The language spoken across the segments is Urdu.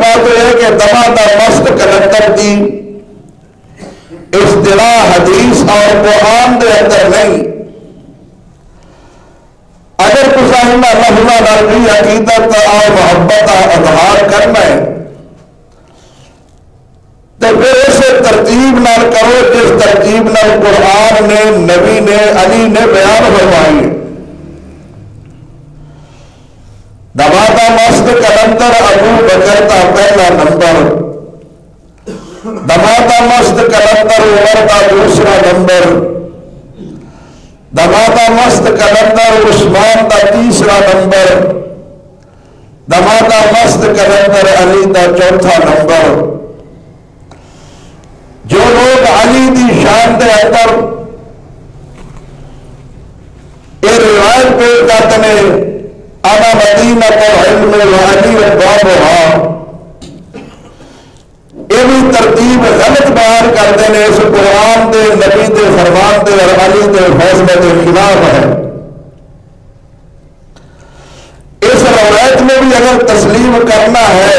بات یہ ہے کہ دمادہ مست کلندر کی اصطلاح حدیث اور قرآن دے اندر نہیں. اگر کسا لفظہ نرمی عقیدت اور محبت اظہار کرنا ہے تو پھر اسے ترتیب نہ کرو جس ترتیب نہ قرآن نے، نبی نے، علی نے بیان فرمائی ہے. دمادہ مست کلندر ابو بکر کا پہلا نمبر، دمادہ مست کلندر عمر کا دوسرا نمبر، دمادہ مست کلندر عثمان کا تیسرا نمبر، دمادہ مست کلندر علی کا چوتھا نمبر. جو لوگ علی دی شان دے اندر یہ روایت پیش کرتے ہیں انا مدینہ العلم وعلی بابها، یہ بھی ترتیب غلط بیان کرتے ہیں. اس قرآن دے، نبی دے فرمان دے اور علی دے فیصلے کے خلاف ہے. اس روایت میں بھی اگر تسلیم کرنا ہے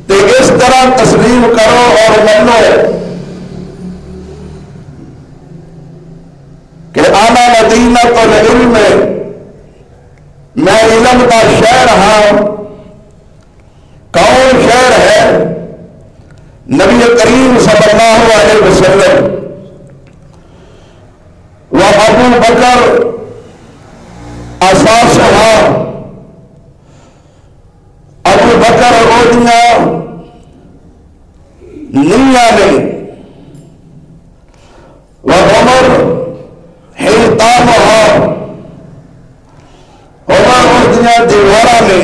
تو اس طرح تسلیم کرو اور منو کہ انا مدینہ العلم، میں علم کا شہر ہاں. کون شہر ہے؟ نبی کریم صلی اللہ علیہ وسلم. وہ ابو بکر اساسها، ابو بکر اوڈیاں نیاں نے، وہ عمر حیطانها، عمر اوڈیاں دیوارا نے،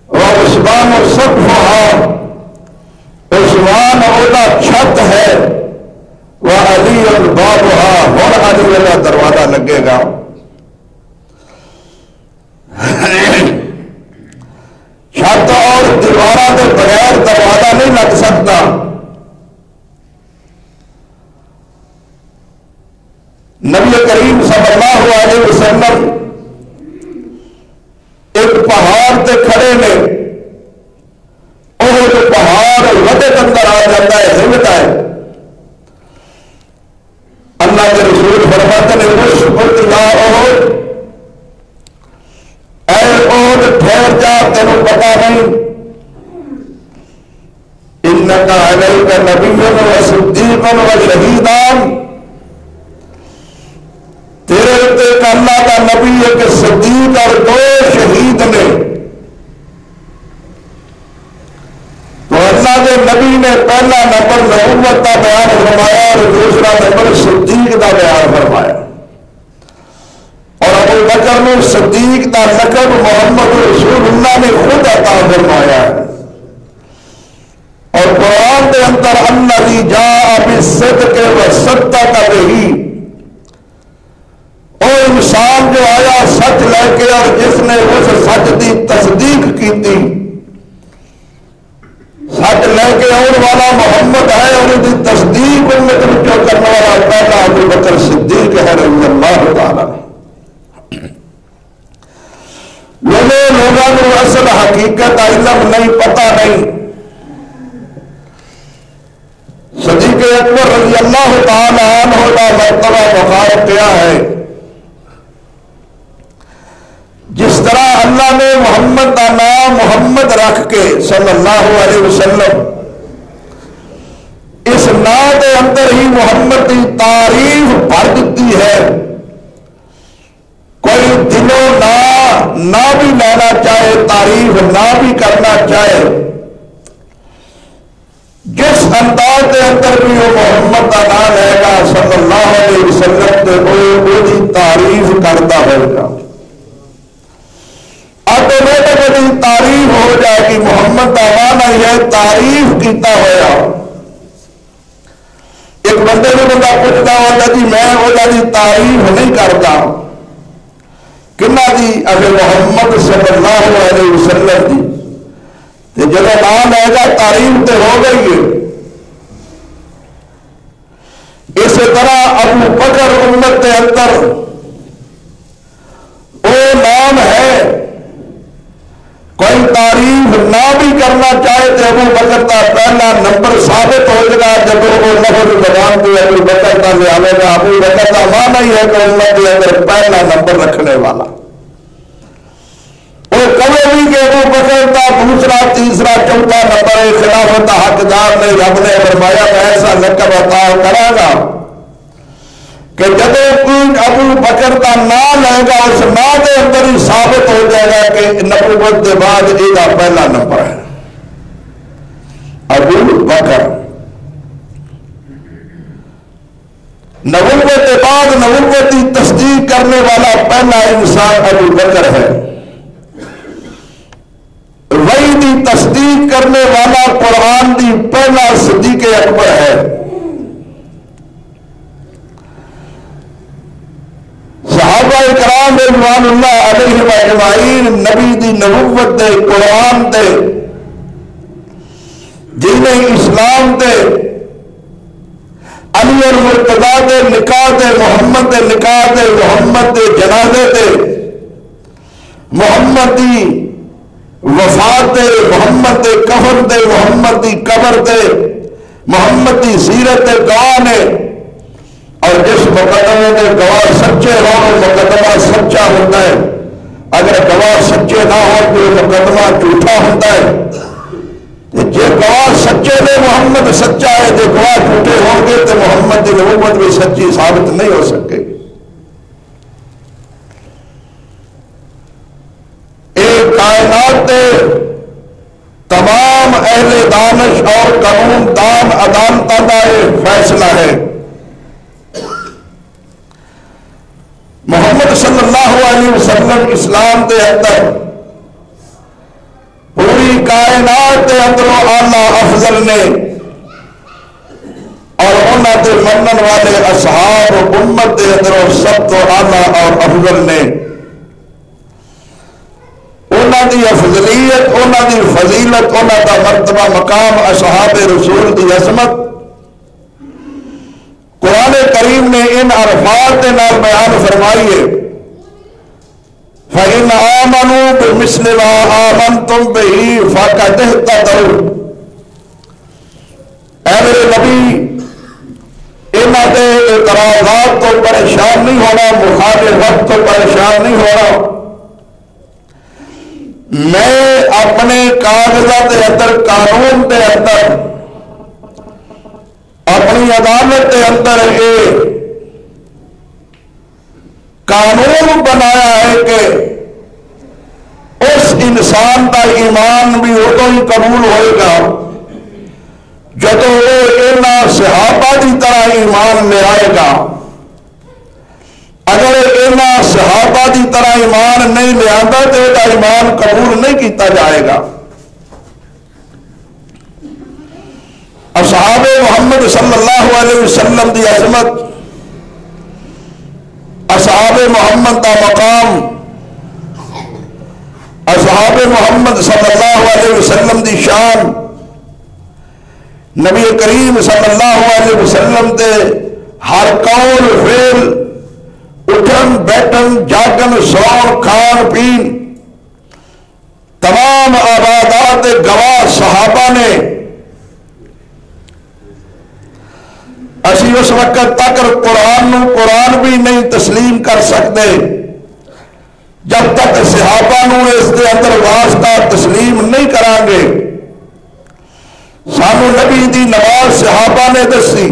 وہ عثمان سقفها، عثمان اولا چھت ہے، وہ علی بابها، اور علی والا دروازہ لگے گا. چھت اور دیواروں کے بغیر دروازہ نہیں لگ سکتا. نبی کریم صلی اللہ علیہ وسلم ایک پہاڑ تے کھڑے نے، وہ جو پہاڑ وڈے اندر آ جاتا ہے، ہلتا ہے. اللہ کے رسول فرماتے ہیں وشکر یا احد، اے احد ٹھہر جا، تینوں پتا نہیں انک علیک نبی و صدیق و شہیدان، تیرے اتنے ایک اللہ کا نبی، ایک صدیق اور دو شہید نے. تو اللہ کے نبی نے پہلا نمبر نبوت کا بیان فرمایا اور دوسرا نمبر صدیق کا بیان فرمایا. اور ابو بکر نے صدیق کا لقب محمد رسول اللہ نے خود عطا فرمایا ہے. اور قرآن کے اندر الذی جاء بالصدق وصدق بہ، وہ انسان جو آیا سچ لے کے اور جس نے اس سچ کی تصدیق کی تھی. سچ لے کے آنے والا محمد ہے اور اس کی تصدیق امت میں کرنے والا پہلا ابو بکر صدیق ہے رضی اللہ تعالی. لوگوں کو اصل حقیقت علم نہیں، پتہ نہیں. صدیق اکبر رضی اللہ تعالی عنہ کا مرتبہ مقام کیا ہے. جس طرح اللہ نے محمد کا نام محمد رکھ کے صلی اللہ علیہ وسلم اس نام کے اندر ہی محمد کی تعریف بھر دیتی ہے. کوئی دلوں نہ بھی لینا چاہے، تعریف نہ بھی کرنا چاہے، جس انداز کے اندر بھی وہ محمد کا نام لے گا صلی اللہ علیہ وسلم تو وہ تعریف کرتا ہوئے گا. آٹومیٹکلی تعریف ہو جائے گی. محمد کا معنی ہی ہے تعریف کیتا ہوا. ایک بندے کو بندہ پوچھتا ہوگا جی میں وہ تعریف نہیں کرتا، کنہ دی؟ اگر محمد صلی اللہ علیہ وسلم دی. جب نام آئے گا تعریف تو ہو گئی ہے. اسی طرح ابو بکر امت کے اندر وہ نام ہے، کوئی تعریف نہ بھی کرنا چاہے تو ابو بکر کا پہلا نمبر ثابت ہو جائے گا جب وہ لفظ زبان پہ ابو بکر کا لے آئے گا. ابو بکر کا معنی ہی ہے کہ امت کے اندر پہلا نمبر رکھنے والا. وہ کبھی بھی کہ ابو بکر کا دوسرا تیسرا چوتھا نمبر خلافت حقدار نے رب نے فرمایا میں ایسا لقب عطا کرا گا کہ جب کوئی ابو بکر کا نام لے گا اس نام کے اندر ہی ثابت ہو جائے گا کہ نبوت کے بعد یہ پہلا نمبر ہے ابو بکر. نبوت کے بعد نبوت کی تصدیق کرنے والا پہلا انسان ابو بکر ہے. وحی کی تصدیق کرنے والا قرآن کی پہلا صدیق اکبر ہے. صحابہ کرام رضوان اللہ علیہم اجمعین نبی دی نبوت دے قرآن دے دین اسلام دے علی المرتضیٰ دے نکاح دے محمد دے نکاح دے محمد دے جنازے دے محمد دی وفات دے محمد دے کفن دے محمد دی قبر دے محمد دی سیرت دے گواہ نے. اور جس مقدمے کے گواہ سچے ہوں مقدمہ سچا ہوتا ہے. اگر گواہ سچے نہ ہو تو مقدمہ جھوٹا ہوتا ہے. جی گواہ سچے نے محمد سچا ہے, جو گواہ جھوٹے ہوں گے تو محمد کی نبوت بھی سچی ثابت نہیں ہو سکے. ایک کائنات کے تمام اہل دانش اور قانون دان عدالتوں کا یہ فیصلہ ہے. محمد صلی اللہ علیہ وسلم اسلام کے اندر پوری کائنات کے اندروں اعلیٰ افضل نے اور انہوں کے منن والے اصحاب امت کے اندروں سب تو اعلیٰ اور افضل نے. انہوں کی افضلیت انہوں کی فضیلت انہوں کا مرتبہ مقام اصحاب رسول کی عظمت قرآن کریم نے ان عرفات کے نال بیان فرمائیے. فَإِنْ آمَنُوا بِمِثْلِ مَا آمَنْتُمْ بِهِ فَقَدِ اهْتَدَوْا. اے میرے نبی انہوں کے اعتراضات تو پریشان نہیں ہونا, مخالفت تو پریشان نہیں ہونا. میں اپنے کاغذات کے اندر قانون کے اندر اپنی عدالت کے اندر یہ قانون بنایا ہے کہ اس انسان کا ایمان بھی ادو ہی قبول ہوئے گا جب وہ انہاں صحابہ کی طرح ایمان لے آئے گا. اگر انہاں صحابہ کی طرح ایمان نہیں لے آتا تو یہ ایمان قبول نہیں کیتا جائے گا. اصحاب محمد صلی اللہ علیہ وسلم کی عظمت, اصحاب محمد کا مقام, اصحاب محمد صلی اللہ علیہ وسلم کی شان, نبی کریم صلی اللہ علیہ وسلم کے ہر قول فعل اٹھن بیٹھن جاگن سون کھان پین تمام عبادات گواہ صحابہ نے. اسی اس وقت تک قرآن بھی نہیں تسلیم کر سکتے جب تک صحابہ نو اس کے اندر واسطہ تسلیم نہیں کریں گے. سانو نبی دی نماز صحابہ نے دسی,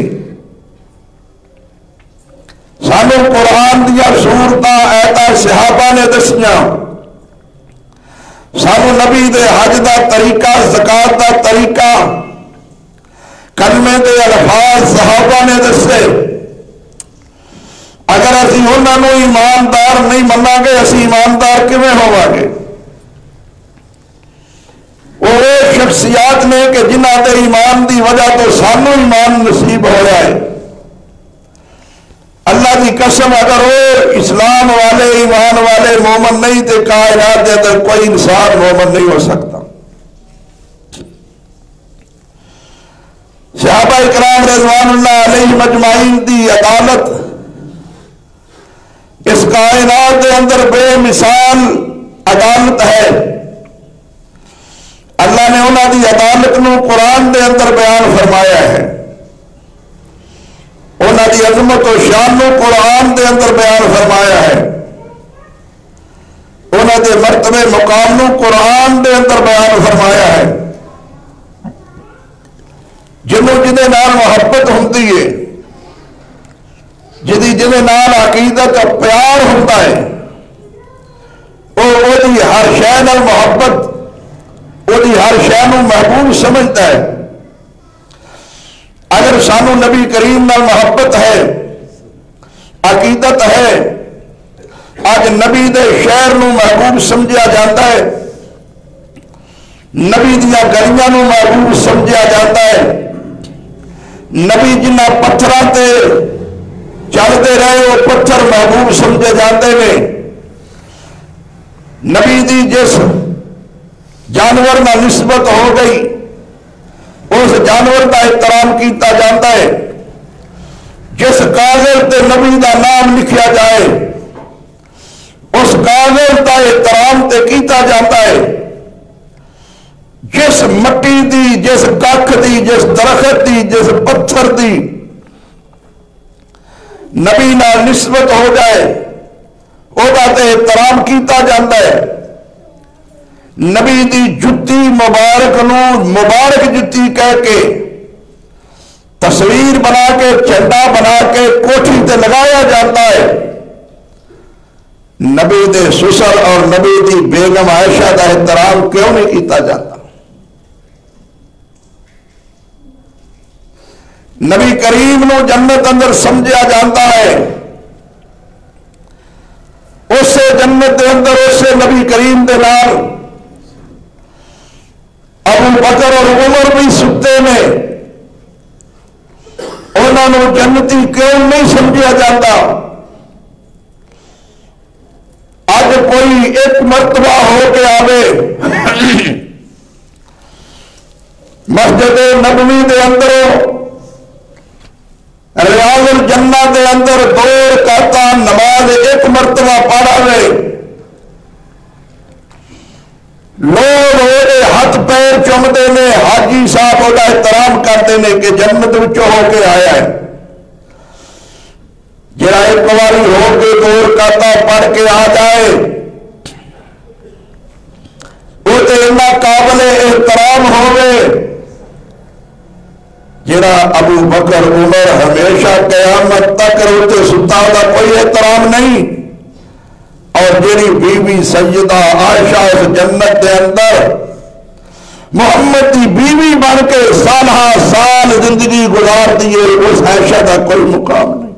سانو قرآن دیا سورتاں آیتاں صحابہ نے دسیاں, سانو نبی دے حج دا طریقہ زکات دا طریقہ کلمے دے الفاظ صحابہ نے دسے. اگر اسی انہوں نے ایماندار نہیں منا گے اسی ایماندار کیویں ہووا گے؟ وہ شخصیات نے کہ جنہ دے ایمان دی وجہ تو سانو ایمان نصیب ہو رہا ہے. اللہ کی قسم اگر وہ اسلام والے ایمان والے مومن نہیں تو کائنات کے اندر کوئی انسان مومن نہیں ہو سکتا. صحابہ کرام رضوان اللہ علیہ اجمعین دی عدالت اس کائنات کے اندر بے مثال عدالت ہے. عدالت نو قرآن دے اندر بیان فرمایا ہے، انہاں دی عظمت و شان نو قرآن دے اندر بیان فرمایا ہے، انہاں دے مرتبے مقام نو قرآن دے اندر بیان فرمایا ہے۔ جنوں جدے نال محبت ہوندی ہے، جدے نال عقیدت اور پیار ہوتا ہے، وہ دی ہر شے نال محبت، وہ دی ہر شے نو محبوب سمجھتا ہے۔ اگر سانو نبی کریم نال محبت ہے، عقیدت ہے، آج نبی دے شہر نو محبوب سمجھا جاتا ہے، نبی دیا گلیاں نو محبوب سمجھا جاتا ہے، نبی جنہ پتھراں تے چلتے رہے وہ پتھر محبوب سمجھے جاتے ہیں، نبی دی جس جانور نہ نسبت ہو گئی اس جانور کا احترام کیتا جاتا ہے، جس کاغذ تے نبی دا نام لکھیا جائے اس کاغذ کا احترام تے کیتا جاتا ہے، جس مٹی دی، جس ککھ دی، جس درخت دی، جس پتھر دی نبی نال نسبت ہو جائے وہ احترام کیتا جاتا ہے۔ نبی دی جتی مبارک نو مبارک جتی کہہ کے تصویر بنا کے جھنڈا بنا کے کوٹھی تے لگایا جاتا ہے، نبی دے سسر اور نبی دی بیگم عائشہ کا احترام کیوں نہیں کیتا جاتا؟ نبی کریم نو جنت اندر سمجھا جاتا ہے، اسے جنت دے اندر اسے نبی کریم دے نال ابو بکر اور عمر بھی ستے نے، انہوں نے جنتی کیوں نہیں سمجھا جاتا؟ اج کوئی ایک مرتبہ ہو کے آوے مسجد نبوی دے اندر ریاض الجنہ دے اندر 2 رکعتاں نماز ایک مرتبہ پڑھاوے، لوگ وہ ہاتھ پیر چومتے ہیں، حاجی صاحب وہ احترام کرتے ہیں کہ جنت وچوں ہو کے آیا ہے۔ جڑا ایک باری ہو کے 2 رکعتاں پڑھ کے آ جائے وہ تو اتنا قابل احترام ہوگے، جڑا ابو بکر عمر ہمیشہ قیامت تک روتے ستا دا کوئی احترام نہیں، اور جیڑی بی بی سیدہ عائشہ اس جنت دے اندر محمد کی بیوی بن کے سالہ سال زندگی گزار دیے، اس عائشہ کا کوئی مقام نہیں،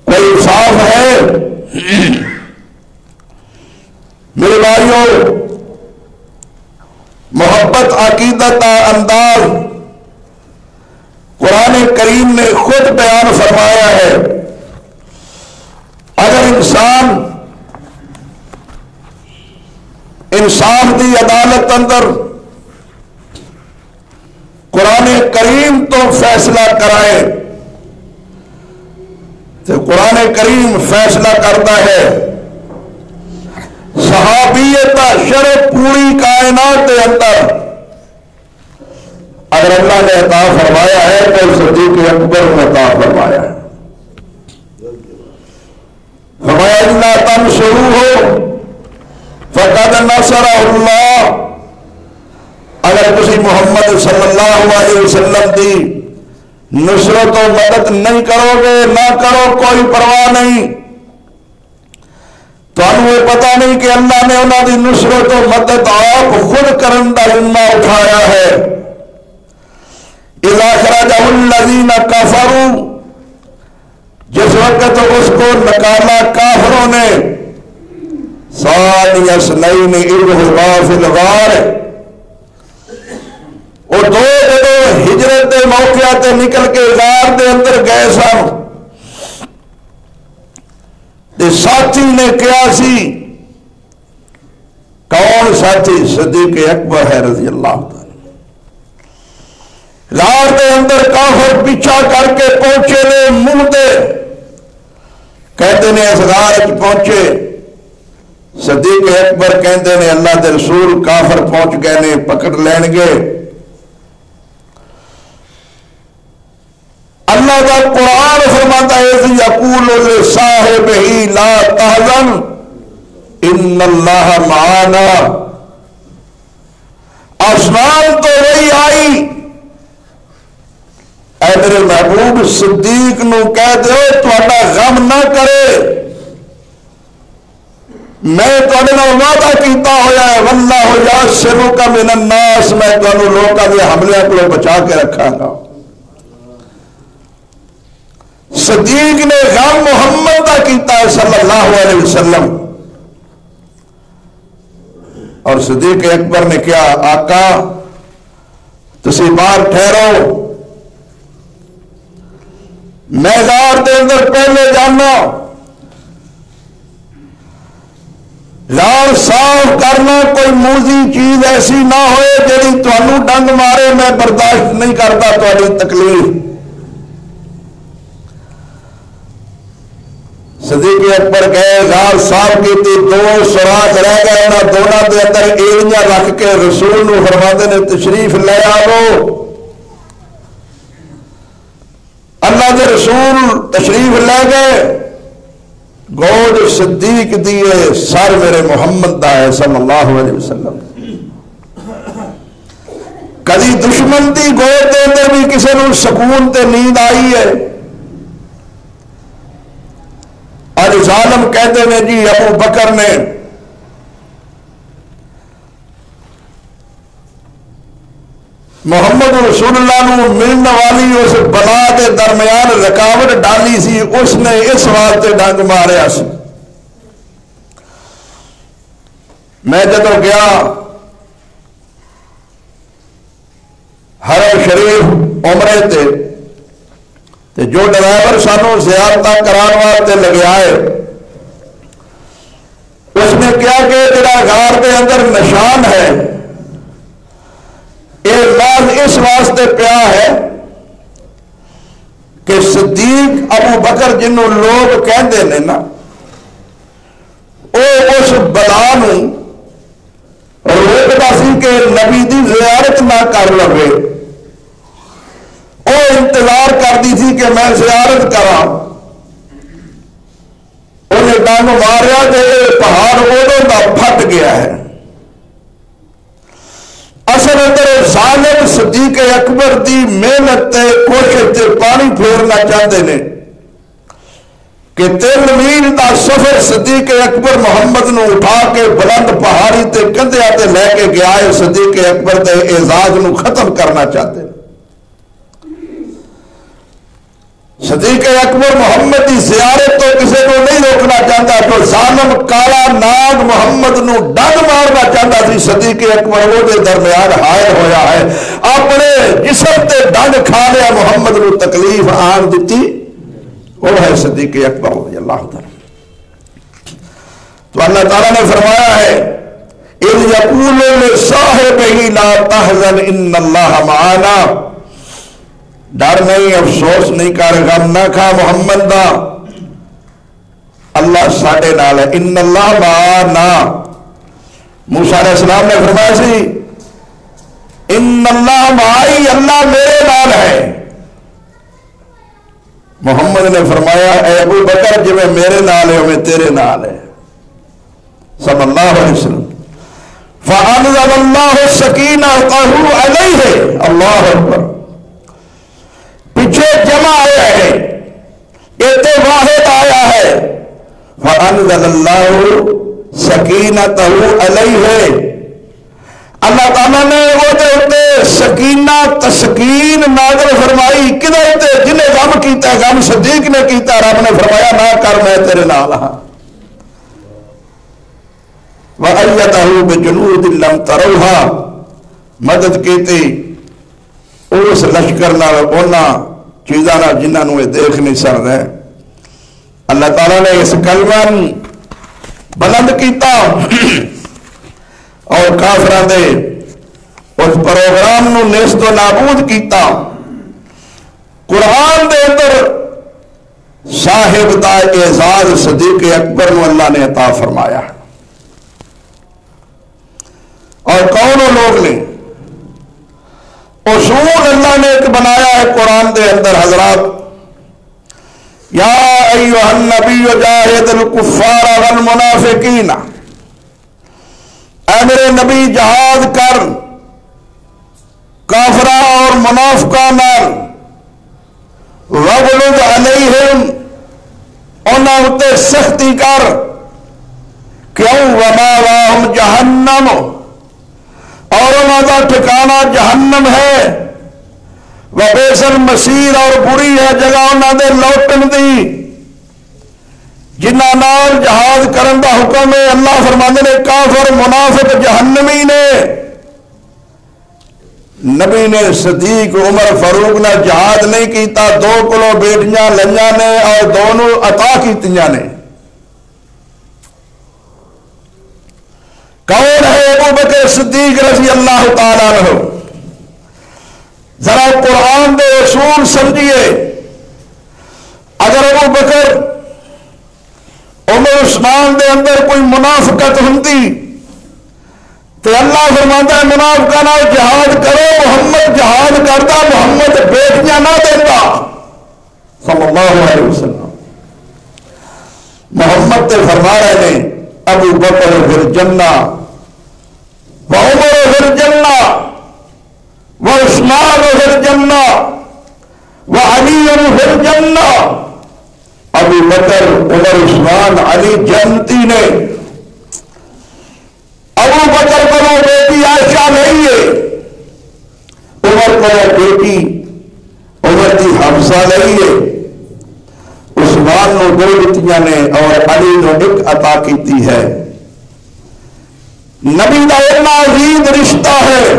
کوئی انصاف ہے؟ میرے بھائیوں، محبت عقیدت کا انداز قرآن کریم نے خود بیان فرمایا ہے۔ اگر انسان انصاف دی عدالت اندر قرآن کریم تو فیصلہ کرائے تو قرآن کریم فیصلہ کرتا ہے، صحابیت کا شرف پوری کائنات کے اندر اگر اللہ نے عطا فرمایا ہے تو صدیق اکبر نے عطا فرمایا ہے۔ فرمایا اِنَّا تَنْصُرُوهُ فَقَدْ نَصَرَهُ اللَّهُ، اگر تسی محمد صلی اللہ علیہ وسلم دی نصرت و مدد نہیں کرو گے، نہ کرو، کوئی پرواہ نہیں، تو یہ پتہ نہیں کہ اللہ نے انہوں کی نصرت و مدد آپ خود کرن دا ذمہ اٹھایا ہے۔ اِذَا أَخْرَجَهُ الَّذِينَ كَفَرُوا، جس وقت اس کو نکالا کافروں نے، ثَانِيَ اثْنَيْنِ إِذْ هُمَا فِي الْغَارِ، وہ 2 جدوں ہجرت کے موقع تے نکل کے غار دے اندر گئے سن، ساتھی نے کیا سی؟ کون ساتھی؟ صدیق اکبر ہے رضی اللہ تعالی۔ غار دے اندر کافر پیچھا کر کے پہنچے نے، منہ دے کہتے نے اس غار پہنچے صدیق اکبر کہندے نے اللہ دے رسول کافر پہنچ گئے نے پکڑ لین گے. اللہ کا قرآن فرماتا ہے اذ یقول لصاحبہ لا تحزن ان اللہ معانا. آسمان تو وہی آئی اے میرے محبوب صدیق نو کہہ دو تہاڈا غم نہ کرے، میں تہاڈے نال وعدہ کیتا ہویا ہے واللہ یعصمک من الناس، میں تانوں لوکاں دے حملے کو بچا کے رکھاں گا. صدیق نے غم محمد کا کیتا ہے صلی اللہ علیہ وسلم. اور صدیق اکبر نے کیا آقا تسی باہر ٹھہرو، میں غار دے اندر پہلے جانا، غار صاف کرنا، کوئی موزی چیز ایسی نہ ہوئے جڑی تانوں ڈنگ مارے، میں برداشت نہیں کرتا تہاڈی تکلیف. صدیق اکبر گئے غار صاف کی تھی، دو سوراخ رہ گئے، انہاں دونوں دے اندر ایڑیاں رکھ کے رسول نو فرماتے نے تشریف لے آو. اللہ دے رسول تشریف لے گئے، گود صدیق دیے سر میرے محمد دا ہے صلی اللہ علیہ وسلم. کدی دشمن دی گود دے اندر بھی کسی نو سکون تے نیند آئی ہے؟ اج ظالم کہتے ہیں جی ابو بکر نے محمد رسول اللہ نو ملنے والی اس بلا کے درمیان رکاوٹ ڈالی سی، اس نے اس واسطے ڈنگ ماریا سی. میں جدو گیا حرم شریف عمرے تے جو ڈرائیور سانو زیارت کران واسطے لگے آئے، اس نے کیا کہ جڑا غار کے اندر نشان ہے یہ محض اس واسطے پیا ہے کہ صدیق ابو بکر جنوں لوگ کہندے نے نا وہ اس بلا نو روکدا سی کہ نبی دی زیارت نہ کر لوے. وہ انتظار کرتی تھی کہ میں زیارت کرا، انہیں ڈنگ ماریا کہ پہاڑ ادوں کا پھٹ گیا ہے. اصل اندر ظالم صدیق اکبر دی محنت تے کوشش تے پانی پھیرنا چاہتے ہیں کہ 3 میل دا سفر صدیق اکبر محمد نو اٹھا کے بلند پہاڑی تے کندھیاں تے لے کے گیا ہے. صدیق اکبر دے اعزاز نو ختم کرنا چاہتے ہیں. صدیق اکبر محمد کی زیارت تو کسی کو نہیں روکنا چاہتا، تو ظالم کالا ناگ محمد نو ڈنگ مارنا چاہتا سی. صدیق اکبر وہ دے درمیان حائل ہویا ہے، اپنے جسم تے ڈنگ کھا لیا، محمد نو تکلیف آن دیتی. وہ ہے صدیق اکبر رضی اللہ تعالی. تو اللہ تعالیٰ نے فرمایا ہے اذ یقول لصاحبہ لا تحزن ان اللہ معانا، ڈر نہیں، افسوس نہیں کر، غم نہ کھا محمد دا، اللہ ساڈے نال ہے. ان اللہ معانا، موسیٰ علیہ السلام نے فرمایا سی ان اللہ معائی، اللہ میرے نال ہے. محمد نے فرمایا اے ابو بکر جی میں میرے نال ہے میں تیرے نال ہے صلی اللہ علیہ وسلم. فَأَنزَلَ اللَّهُ سَكِينَتَهُ عَلَيْهِ، اللہ اکبر. پیچھے جمع آیا ہے، ایتے واحد آیا ہے. فَأَنزَلَ اللَّهُ سَكِينَتَهُ عَلَيْهِ، اللہ تعالیٰ نے وہ دے سکینہ تسکین نازل فرمائی. کدھر تے جنہیں غم کیتا ہے، غم صدیق نے کیتا، رب نے فرمایا نہ کر میں تیرے نال ہاں. وَأَيَّدَهُ بِجُنُودٍ لَمْ تَرَوْهَا، مدد کیتی اس لشکر نال اونا چیزاں نال جنہاں نوں دیکھ نہیں سکدے. اللہ تعالیٰ نے اس کلمہ بلند کیتا اور کافراں دے اس پروگرام نو نیست و نابود کیتا. قرآن دے اندر صاحب دا اعزاز صدیق اکبر نو اللہ نے عطا فرمایا. اور کون وہ لوگ نے؟ اصول اللہ نے ایک بنایا ہے قرآن دے اندر حضرات، یا ایھا النبی جاہد الکفار والمنافقین، اے میرے نبی جہاد کر کافراں اور منافقاں نال، وغلظ علیہم، انہاں اتے سختی کر، کیوں؟ ومأواہم جہنم، اور انہاں دا ٹھکانہ جہنم ہے، وبئس المصیر، اور بری ہے جگہ انہاں دے لوٹن دی۔ جنہاں نال جہاد کرن دا حکم ہے، اللہ فرماندے نے کافر منافق جہنمی نے۔ نبی نے صدیق عمر فاروق نے جہاد نہیں کیتا، دو کلو بیٹیاں لئیاں نے اور دونوں عطا کیتیاں نے۔ کون ہے ابو بکر صدیق رضی اللہ تعالیٰ عنہ؟ ذرا قرآن دے اصول سمجھیے۔ اگر ابو بکر عمر عثمان دے اندر کوئی منافقت ہوندی تو اللہ فرماتا ہے منافقاں نال جہاد کرو، محمد جہاد کرتا، محمد بیٹیاں نہ دیتا صلی اللہ علیہ وسلم۔ محمد تے فرما رہے ہیں ابو بکر فی الجنہ وعمر فی الجنہ وعثمان فی الجنہ وعلی فی الجنہ۔ ابو بکر عمر عثمان علی جنتی نے۔ ابو بکر کو بیٹی عائشہ نہیں ہے، عمر کو بیٹی عمر کی حفصہ نہیں ہے، عثمان نے دو بیٹیاں نے اور علی نے ایک عطا کیتی ہے۔ نبی کا اتنا عزیز رشتہ ہے،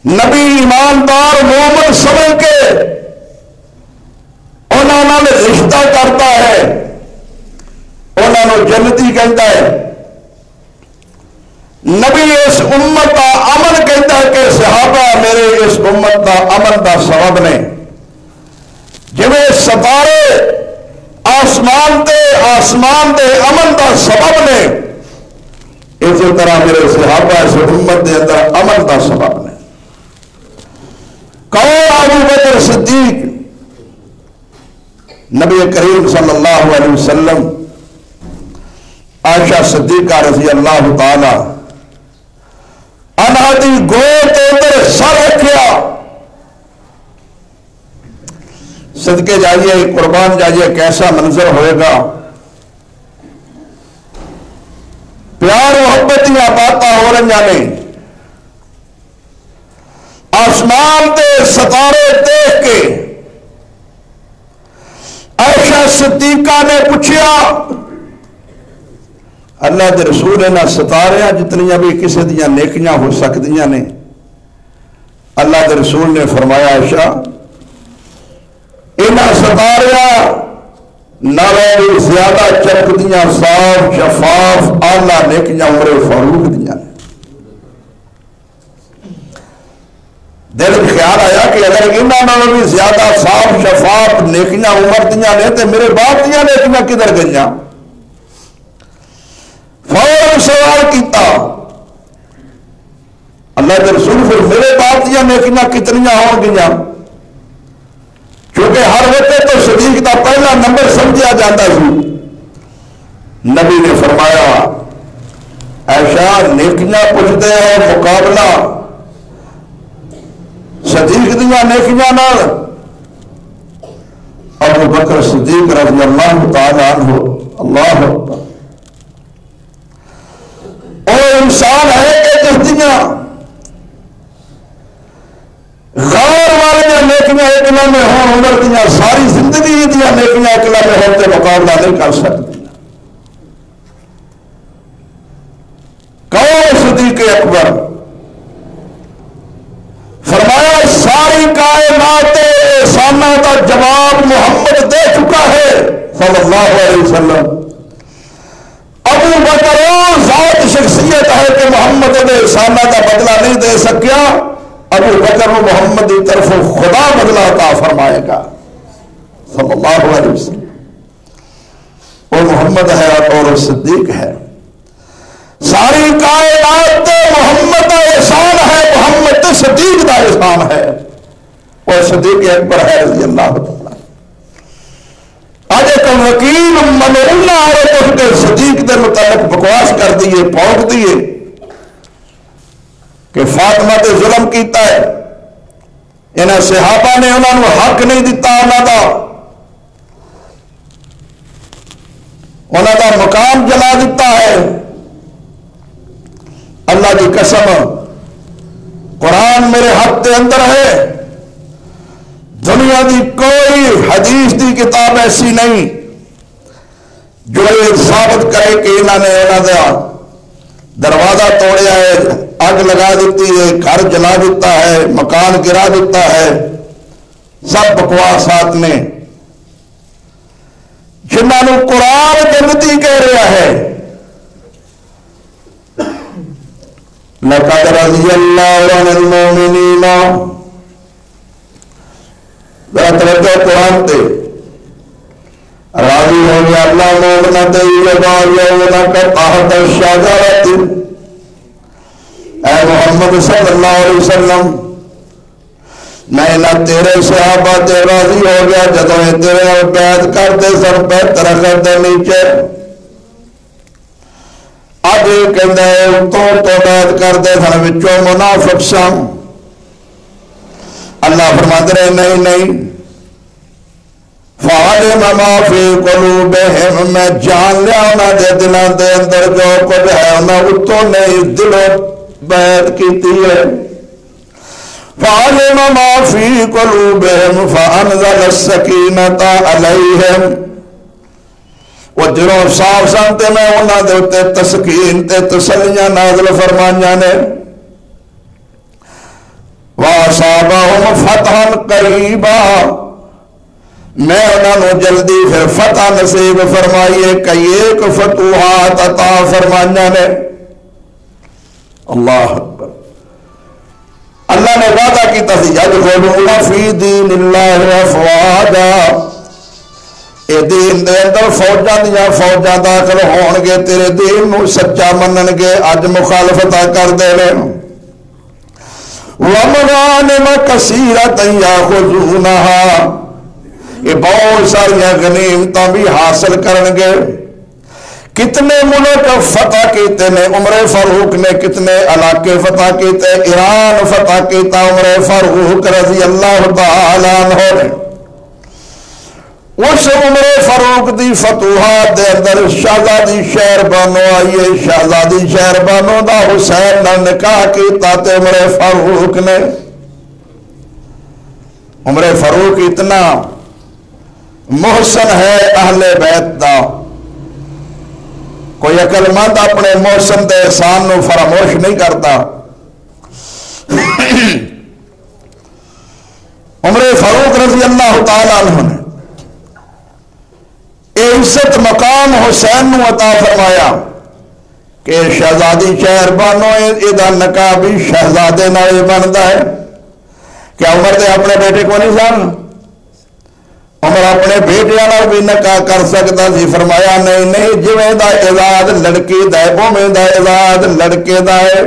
نبی ایماندار مومن سمجھ کے انہوں نے رشتہ کرتا ہے، انہوں نے جنتی کہتا ہے۔ نبی اس امت کا امن کہتا ہے کہ صحابہ میرے اس امت کا امن کا سبب نے۔ جویں ستارے آسمان دے امن کا سبب نے، اسی طرح میرے صحابہ اس امت دے اندر امن کا سبب نے۔ کون؟ ابو بکر صدیق۔ نبی کریم صلی اللہ علیہ وسلم عائشہ صدیقہ رضی اللہ تعالی عنہا دی گود کے اندر سر رکھیا۔ صدقے جائیے، قربان جائیے، کیسا منظر ہوئے گا۔ پیار محبت دیا باتاں ہو رہی نے، آسمان تے ستارے دیکھ کے عائشہ صدیقہ نے پوچھا اللہ دے رسول انہاں ستاریاں جتنیاں بھی کسی دیاں نیکیاں ہو سکتیاں نے، اللہ دے رسول نے فرمایا عائشہ انہاں ستاریاں نالوں زیادہ چمکدیاں صاف شفاف اعلیٰ نیکیاں عمر فاروق دیاں نے۔ دل میں خیال آیا کہ اگر انہاں نالوں بھی زیادہ صاف شفاف نیکیاں عمر دیاں نے تو میرے باپ دیاں نیکیاں کدھر گئیاں؟ فوراً سوال کیتا اللہ کے رسول، پھر میرے باپ دیاں نیکیاں کتنیاں ہون گئیاں؟ کیونکہ ہر وقت تو صدیق کا پہلا نمبر سمجھا جاتا سی۔ نبی نے فرمایا عائشہ نیکیاں پوچھتے ہیں مقابلہ صدیق دیاں نیکیاں نال ابو بکر صدیق رضی اللہ تعالی عنہ۔ اللہ اکبر۔ اور انسان ہے کہ جس دیاں غور والی نیکیاں ایک لمحے ہون، عمر دیاں ساری زندگی دیاں نیکیاں ایک لمحے ہوتے مقابلہ نہیں کر سکتی۔ کون صدیق اکبر؟ فرمایا ساری کائنات احسانہ کا جواب محمد دے چکا ہے صلی اللہ علیہ وسلم۔ ابو بکر ذات شخصیت ہے کہ محمد نے احسانہ کا بدلہ نہیں دے سکیا، ابو بکر محمد کی طرف خدا بدلہ عطا فرمائے گا صلی اللہ علیہ وسلم۔ وہ محمد ہے اور صدیق ہے۔ ساری کائنات تے محمد کا احسان ہے، محمد تے صدیق کا احسان ہے، اور صدیق اکبر ہے رضی اللہ تعالی۔ اج ایک وکیل ملعون عورت اٹھ کے صدیق کے متعلق بکواس کر دیے، پھونک دیے کہ فاطمہ تے ظلم کیتا ہے، انہاں صحابہ نے انہوں نے حق نہیں دیتا، انہوں کا مقام جلا دیتا ہے۔ اللہ کی قسم قرآن میرے ہاتھ کے اندر ہے، دنیا کی کوئی حدیث کی کتاب ایسی نہیں جو یہ ثابت کرے کہ انہوں نے انہوں کا دروازہ توڑیا ہے، اگ لگا دیتی ہے، گھر جلا دیتا ہے، مکان گرا دیتا ہے۔ سب بکواسات نے جنہوں نے قرآن جنتی کہہ رہا ہے۔ لقد رضی اللہ عن المؤمنین، ذرا توجہ قرآن تے، راضی ہو گیا اللہ مومنہ تے یبایعونک تحت الشجرۃ، اے محمد صلی اللہ علیہ وسلم میں نہ تیرے صحابہ تے راضی ہو گیا جدوں تیرے بیعت کرتے سن پہ درخت دے نیچے، اب کہندا ہے تو بیعت کرتے سن وچوں منافق سن۔ اللہ فرماتے رہے نہیں فعلم ما فی قلوبہم، میں جان لیا انہاں دے دلاں دے اندر جو کچھ ہے، انہاں اتوں نے دلوں بیعت کیتی ہے۔ فعلم ما فی قلوبہم فانزل السکینۃ علیہم، وہ دلوں صاف سن تے میں انہاں دے تے تسکین تے تسلیاں نازل فرمائیاں نے۔ وَأَصَابَهُمْ فَتْحًا قَرِيبًا، میں انہوں نے جلدی پھر فتح نصیب فرمائیے، کئی ایک فتوحات عطا فرمائیاں نے۔ اللہ اکبر۔ اللہ نے وعدہ کی تفیج خلون فی دین اللہ افواجا، اے دین دے اندر فوجاں دیاں فوجاں داخل ہون گے، تیرے دین نو سچا منن گے، اج مخالفتہ کر دے لے۔ وَمَغَانِمَ كَثِيرَةً يَأْخُذُونَهَا، یہ بہت ساری غنیمتاں بھی حاصل کرن گے۔ کتنے ملک فتح کیتے نے عمر فاروق نے، کتنے علاقے فتح کیتے، ایران فتح کیتا عمر فاروق رضی اللہ تعالیٰ عنہ نے۔ اس عمر فاروق دی فتوحات دے اندر شہزادی شہر بانو آئیے، شہزادی شہر بانو دا حسین نہ نکاح کیتا تے عمر فاروق نے۔ عمر فاروق اتنا محسن ہے اہل بیت دا، کوئی عقل مند اپنے محسن دے احسان نو فراموش نہیں کرتا۔ عمر فاروق رضی اللہ تعالیٰ عنہ نے عزت مقام حسین نو عطا فرمایا کہ شہزادی شہر بانو ادا نکاح بھی شہزادے نال بنتا ہے۔ کیا عمر دے اپنے بیٹے کو نہیں سن؟ عمر اپنے بیٹے نال بھی نکاح کر سکتا سی؟ فرمایا نہیں، جویں دا اعزاز لڑکی دا ہے اوویں دا اعزاز لڑکے دا ہے۔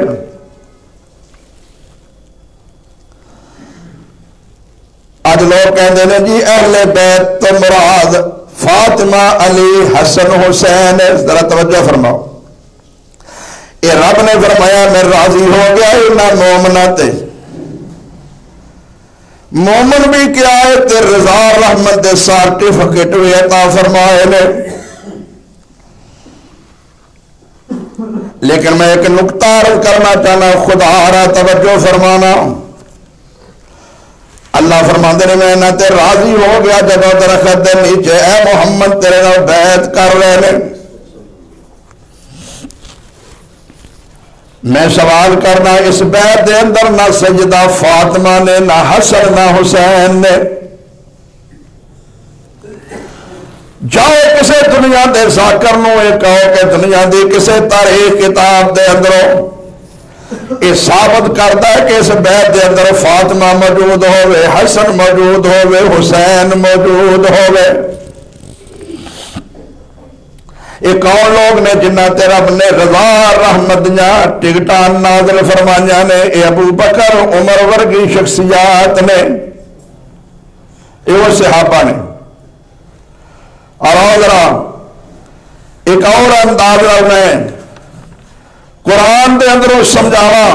اج لوگ کہندے نے جی اہل بیت تو مراد فاطمہ علی حسن حسین، ذرا توجہ فرماؤ۔ یہ رب نے فرمایا میں راضی ہو گیا انہاں مومناں تے۔ مومن بھی کیا ہے تے رضا رحمت دے سرٹیفکیٹ بھی عطا فرمائے نے۔ لیکن میں ایک نقطہ عرض کرنا چاہنا، خدا را توجہ فرمانا۔ اللہ فرماندے نے میں نہ تے راضی ہو گیا جب درخت دے نیچے اے محمد تیرے نال بیعت کر رہے نے۔ میں سوال کرنا، اس بیعت دے اندر نہ سجدہ فاطمہ نے، نہ حسن نہ حسین نے۔ جاؤ کسے دنیا دے ذاکر نو یہ کہو کہ دنیا دی کسے تاریخ کتاب دے اندروں یہ ثابت کرتا ہے کہ اس بیعت دے اندر فاطمہ موجود ہوئے، حسن موجود ہوئے، حسین موجود ہوئے۔ ایک اور لوگ نے جنہ تے رب نے رضا رحمت دیاں ٹکٹاں نازل فرمائیاں نے، اے ابو بکر عمر ورگی شخصیات نے، اے وہ صحابہ نے۔ اور ذرا ایک اور انداز میں قرآن دے اندروں سمجھاوا،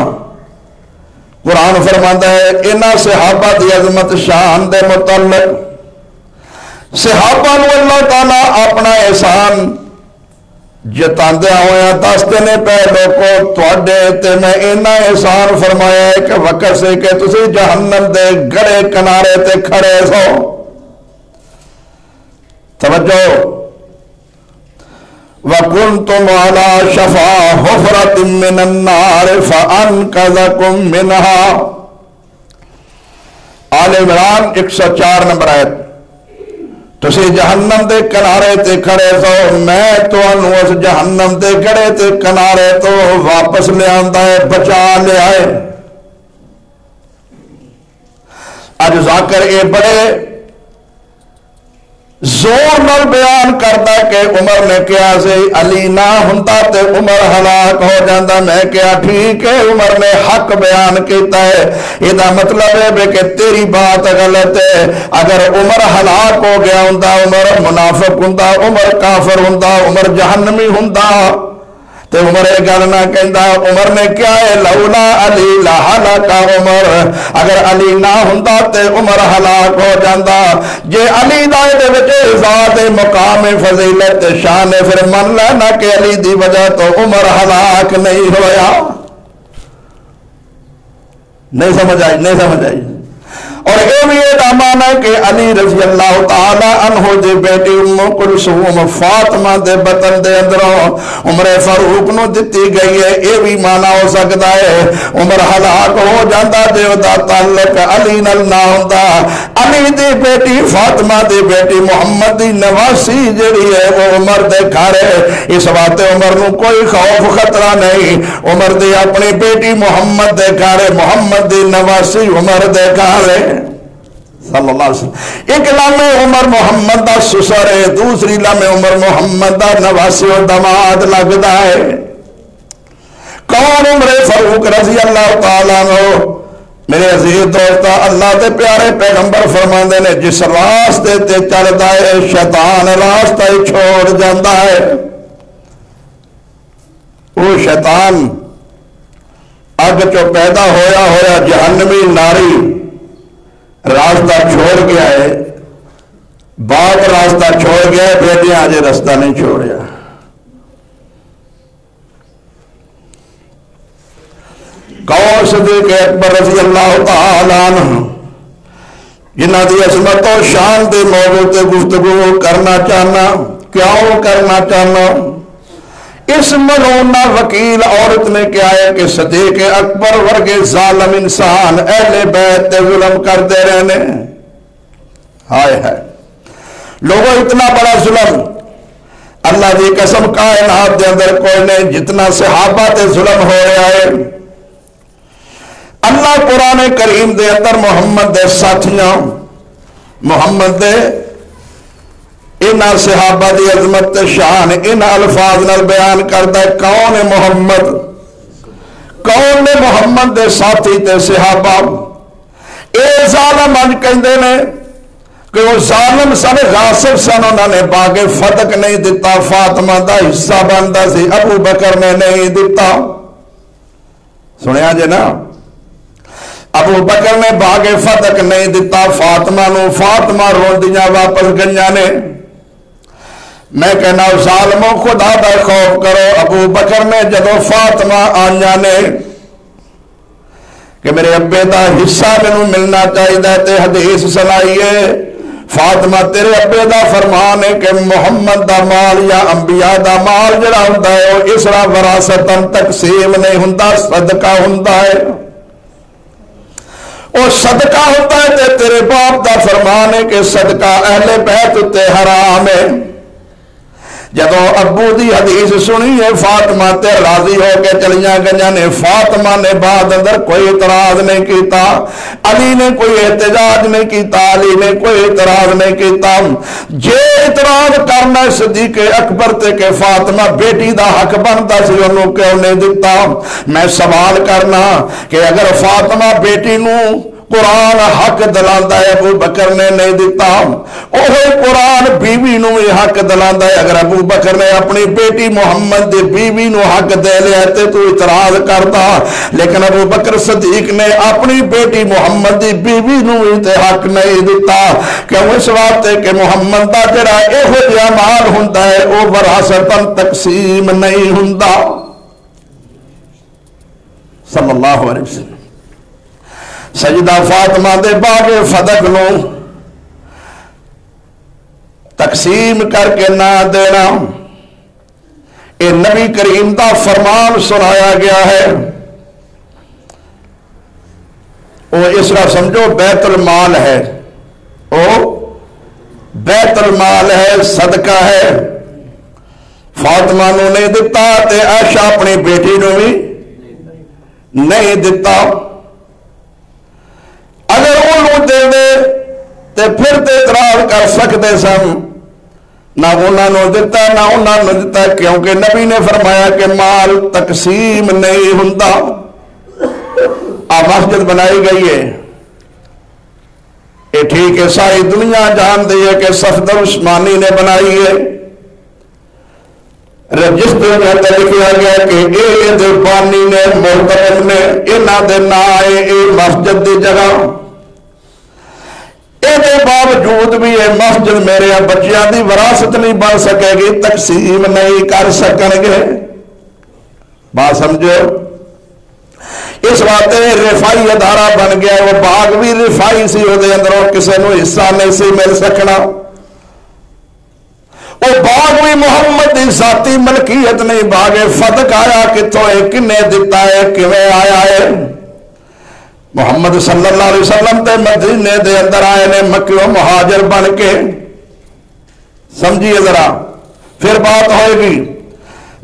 قرآن فرماتا ہے انہاں صحابہ دی عظمت شان دے متعلق، صحابہ نو اللہ تعالیٰ اپنا احسان جتاندے ہویا دستے نے پہ لوگوں تواڈے تے میں انہاں احسان فرمایا ہے کہ وقت سے کہ تسی جہنم دے گڑے کنارے تے کھڑے سو۔ توجہ، وَكُنْتُمْ عَلَى شَفَا حُفْرَةٍ مِّنَ النَّارِ فَأَنْقَذَكُمْ مِنْهَا۔ آل عمران 104 نمبر آیت۔ تسی جہنم دے کنارے تے کھڑے سو، میں تانوں اس جہنم دے گڑے تے کنارے تو واپس لے آندا ہے، بچا لے آئے۔ اج ذاکر اے بڑے زور نال بیان کرتا کہ عمر نے کیا سے علی نہ ہوندا تے عمر ہلاک ہو جاندا، میں کیا ٹھیک ہے عمر نے حق بیان کیتا ہے، یہ مطلب ہے کہ تیری بات غلط ہے۔ اگر عمر ہلاک ہو گیا ہوندا، عمر منافق ہوندا، عمر کافر ہوندا، عمر جہنمی ہوندا تے عمر یہ گل نہ کہندا۔ عمر نے کیا ہے لولا علی لہلک عمر، اگر علی نہ ہوندا تے عمر ہلاک ہو جاندا۔ جے علی دا دے وچ ذات مقام فضیلت شان ہے، پھر من لینا کہ علی دی وجہ تو عمر ہلاک نہیں ہویا۔ نہیں سمجھ آئی، نہیں سمجھ آئی۔ اور یہ بھی یہ مانا کہ علی رضی اللہ تعالی عنہ دے بیٹی ام کلثوم فاطمہ دے بطن دے اندروں عمر فاروق نو دتی گئی ہے، یہ بھی مانا ہو سکتا ہے عمر ہلاک ہو جاتا جے دا تعلق علی نال نہ ہوندا۔ علی دی بیٹی فاطمہ دی بیٹی محمد دی نواسی جڑی ہے وہ عمر دے گھر ہے، اس واسطے عمر نو کوئی خوف خطرہ نہیں، عمر دی اپنی بیٹی محمد دے گھر ہے، محمد دی نواسی عمر دے گھر ہے صلی اللہ علیہ وسلم۔ ایک لامے عمر محمد دا سسر ہے، دوسری لامے عمر محمد دا نواسی و دماد لگتا ہے۔ کون عمر فاروق رضی اللہ تعالیٰ عنہ؟ میرے عزیز دوستا، اللہ دے پیارے پیغمبر فرماندے نے جس راستے تے چلدا ہے شیطان راستہ ہی چھوڑ جاندا ہے۔ وہ شیطان اگ چو پیدا ہویا جہنمی ناری راستہ چھوڑ گیا ہے، باپ راستہ چھوڑ گیا ہے، بیٹیاں آجے راستہ نہیں چھوڑیا۔ قول صدیق اکبر رضی اللہ تعالیٰ عنہ جنہ دی عظمت و شان دے موضوع تے گفتگو کرنا چاہنا، کیوں کرنا چاہنا؟ اس ملونہ وکیل عورت نے کیا ہے کہ صدیق اکبر ورگے ظالم انسان اہل بیت ظلم کرتے رہنے۔ ہائے ہائے لوگوں، اتنا بڑا ظلم اللہ دی قسم کائنات دے اندر کوئی نہیں جتنا صحابہ تے ظلم ہو رہا ہے۔ اللہ قرآن کریم دے اندر محمد دے ساتھیاں، محمد دے انہاں صحابہ دی عظمت شان انہاں الفاظ نال بیان کرتا ہے۔ کون ہے محمد؟ کون نے محمد دے ساتھی تے صحابہ؟ اے ظالم انج کہندے نے کہ وہ ظالم سن، غاصب سن، انہوں نے باغ فتق نہیں دیتا، فاطمہ دا حصہ بندا سی، ابو بکر نے نہیں دیتا۔ سنیا جے نا، ابو بکر نے باغ فتق نہیں دیتا فاطمہ نو، فاطمہ روندیاں واپس گئیاں نے۔ میں کہنا ظالموں خدا دا خوف کرو۔ ابو بکر نے جدو فاطمہ آنیا نے کہ میرے ابے دا حصہ مینوں ملنا چاہیے تے حدیث سنائیے، فاطمہ تیرے ابے دا فرمان ہے کہ محمد دا مال یا انبیاء دا مال جڑا ہوندا ہے وہ اسرا وراثتاً تقسیم نہیں ہوندا، صدقہ ہوندا ہے، وہ صدقہ ہوتا ہے۔ تے تیرے باپ دا فرمان ہے کہ صدقہ اہل بیت تے حرام ہے۔ جدو ابو دی حدیث سنی ہے فاطمہ تے راضی ہو کے چلیاں گئیاں نے. فاطمہ نے بعد اندر کوئی اعتراض نہیں کیتا, علی نے کوئی احتجاج نہیں کیتا, علی نے کوئی اعتراض نہیں کیتا. جے اعتراض کرنا صدیق اکبر تے کہ فاطمہ بیٹی دا حق بنتا سی انہوں کیوں نہیں دیتا. میں سوال کرنا کہ اگر فاطمہ بیٹی نو قرآن حق دلاندا ہے ابو بکر نے نہیں دیتا, اوہی قرآن بیوی نو بھی حق دلاندا ہے. اگر ابو بکر نے اپنی بیٹی محمد دی بیوی نو حق دے لیا تے تو اعتراض کرتا, لیکن ابو بکر صدیق نے اپنی بیٹی محمد دی بیوی نو بھی حق نہیں دیتا. کیوں؟ اس واسطے کہ محمد دا جڑا ایہو جہا مال ہوندا ہے او وراثتاً تقسیم نہیں ہوندا. صلی اللہ علیہ وسلم. سیدہ فاطمہ دے باغ فدق نو تقسیم کر کے نہ دینا اے نبی کریم دا فرمان سنایا گیا ہے. وہ اس طرح سمجھو بیت المال ہے, او بیت المال ہے, صدقہ ہے. فاطمہ نو نہیں دیتا تے عائشہ اپنی بیٹی نو بھی نہیں دیتا. اگر انہوں دے دے تے پھر تے اعتراض کر سکتے سن, نہ انہوں نے دیتا نہ انہوں نے دیتا, کیونکہ نبی نے فرمایا کہ مال تقسیم نہیں ہوندا. مسجد بنائی گئی ہے, یہ ٹھیک ہے ساری دنیا جان دی ہے کہ صفدر عثمانی نے بنائی ہے. رجسٹر میں لکھا گیا کہ یہ دے بانی نے محترم نے انہاں دے نا آئے اے مسجد دی جگہ. دے باوجود بھی یہ مسجد میرے بچیاں دی وراثت نہیں بن سکے گی, تقسیم نہیں کر سکن گے. بات سمجھو, اس واسطے رفائی ادارہ بن گیا. وہ باغ بھی رفائی سی, وہ اندروں کسی نو حصہ نہیں سی مل سکنا. وہ باغ بھی محمد دی ذاتی ملکیت نہیں. باغ فدق آیا کتوں ہے, کنے دیتا ہے, کیویں آیا ہے. محمد صلی اللہ علیہ وسلم تے مدینے دے اندر آئے نے مکیوں مہاجر بن کے. سمجھیے ذرا, پھر بات ہوئے گی.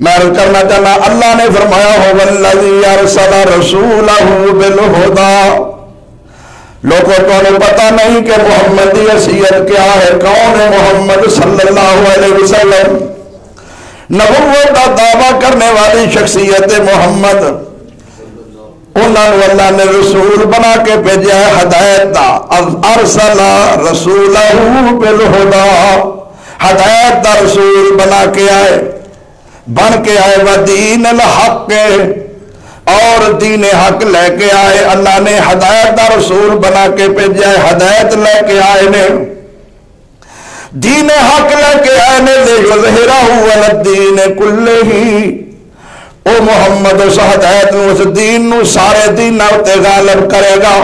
میں کرنا چاہنا, اللہ نے فرمایا هو الذی ارسل رسولہ بالہدی. لوگوں کو پتہ نہیں کہ محمد کی حیثیت کیا ہے. کون ہے محمد صلی اللہ علیہ وسلم؟ نبوت کا دعویٰ کرنے والی شخصیت محمد, انہوں نے اللہ نے رسول بنا کے بھیجا ہے ہدایت دا. ارسل رسولہ بالہدی, ہدایت دا رسول بنا کے آئے, بن کے آئے. ودین الحق, اور دین حق لے کے آئے. اللہ نے ہدایت دا رسول بنا کے بھیجا ہے, ہدایت لے کے آئے نے, دین حق لے کے آئے نے. لیظہرہ علی الدین کلہ, او محمد اس ہدایت نو, اس دین نو سارے دین تے غالب کرے گا.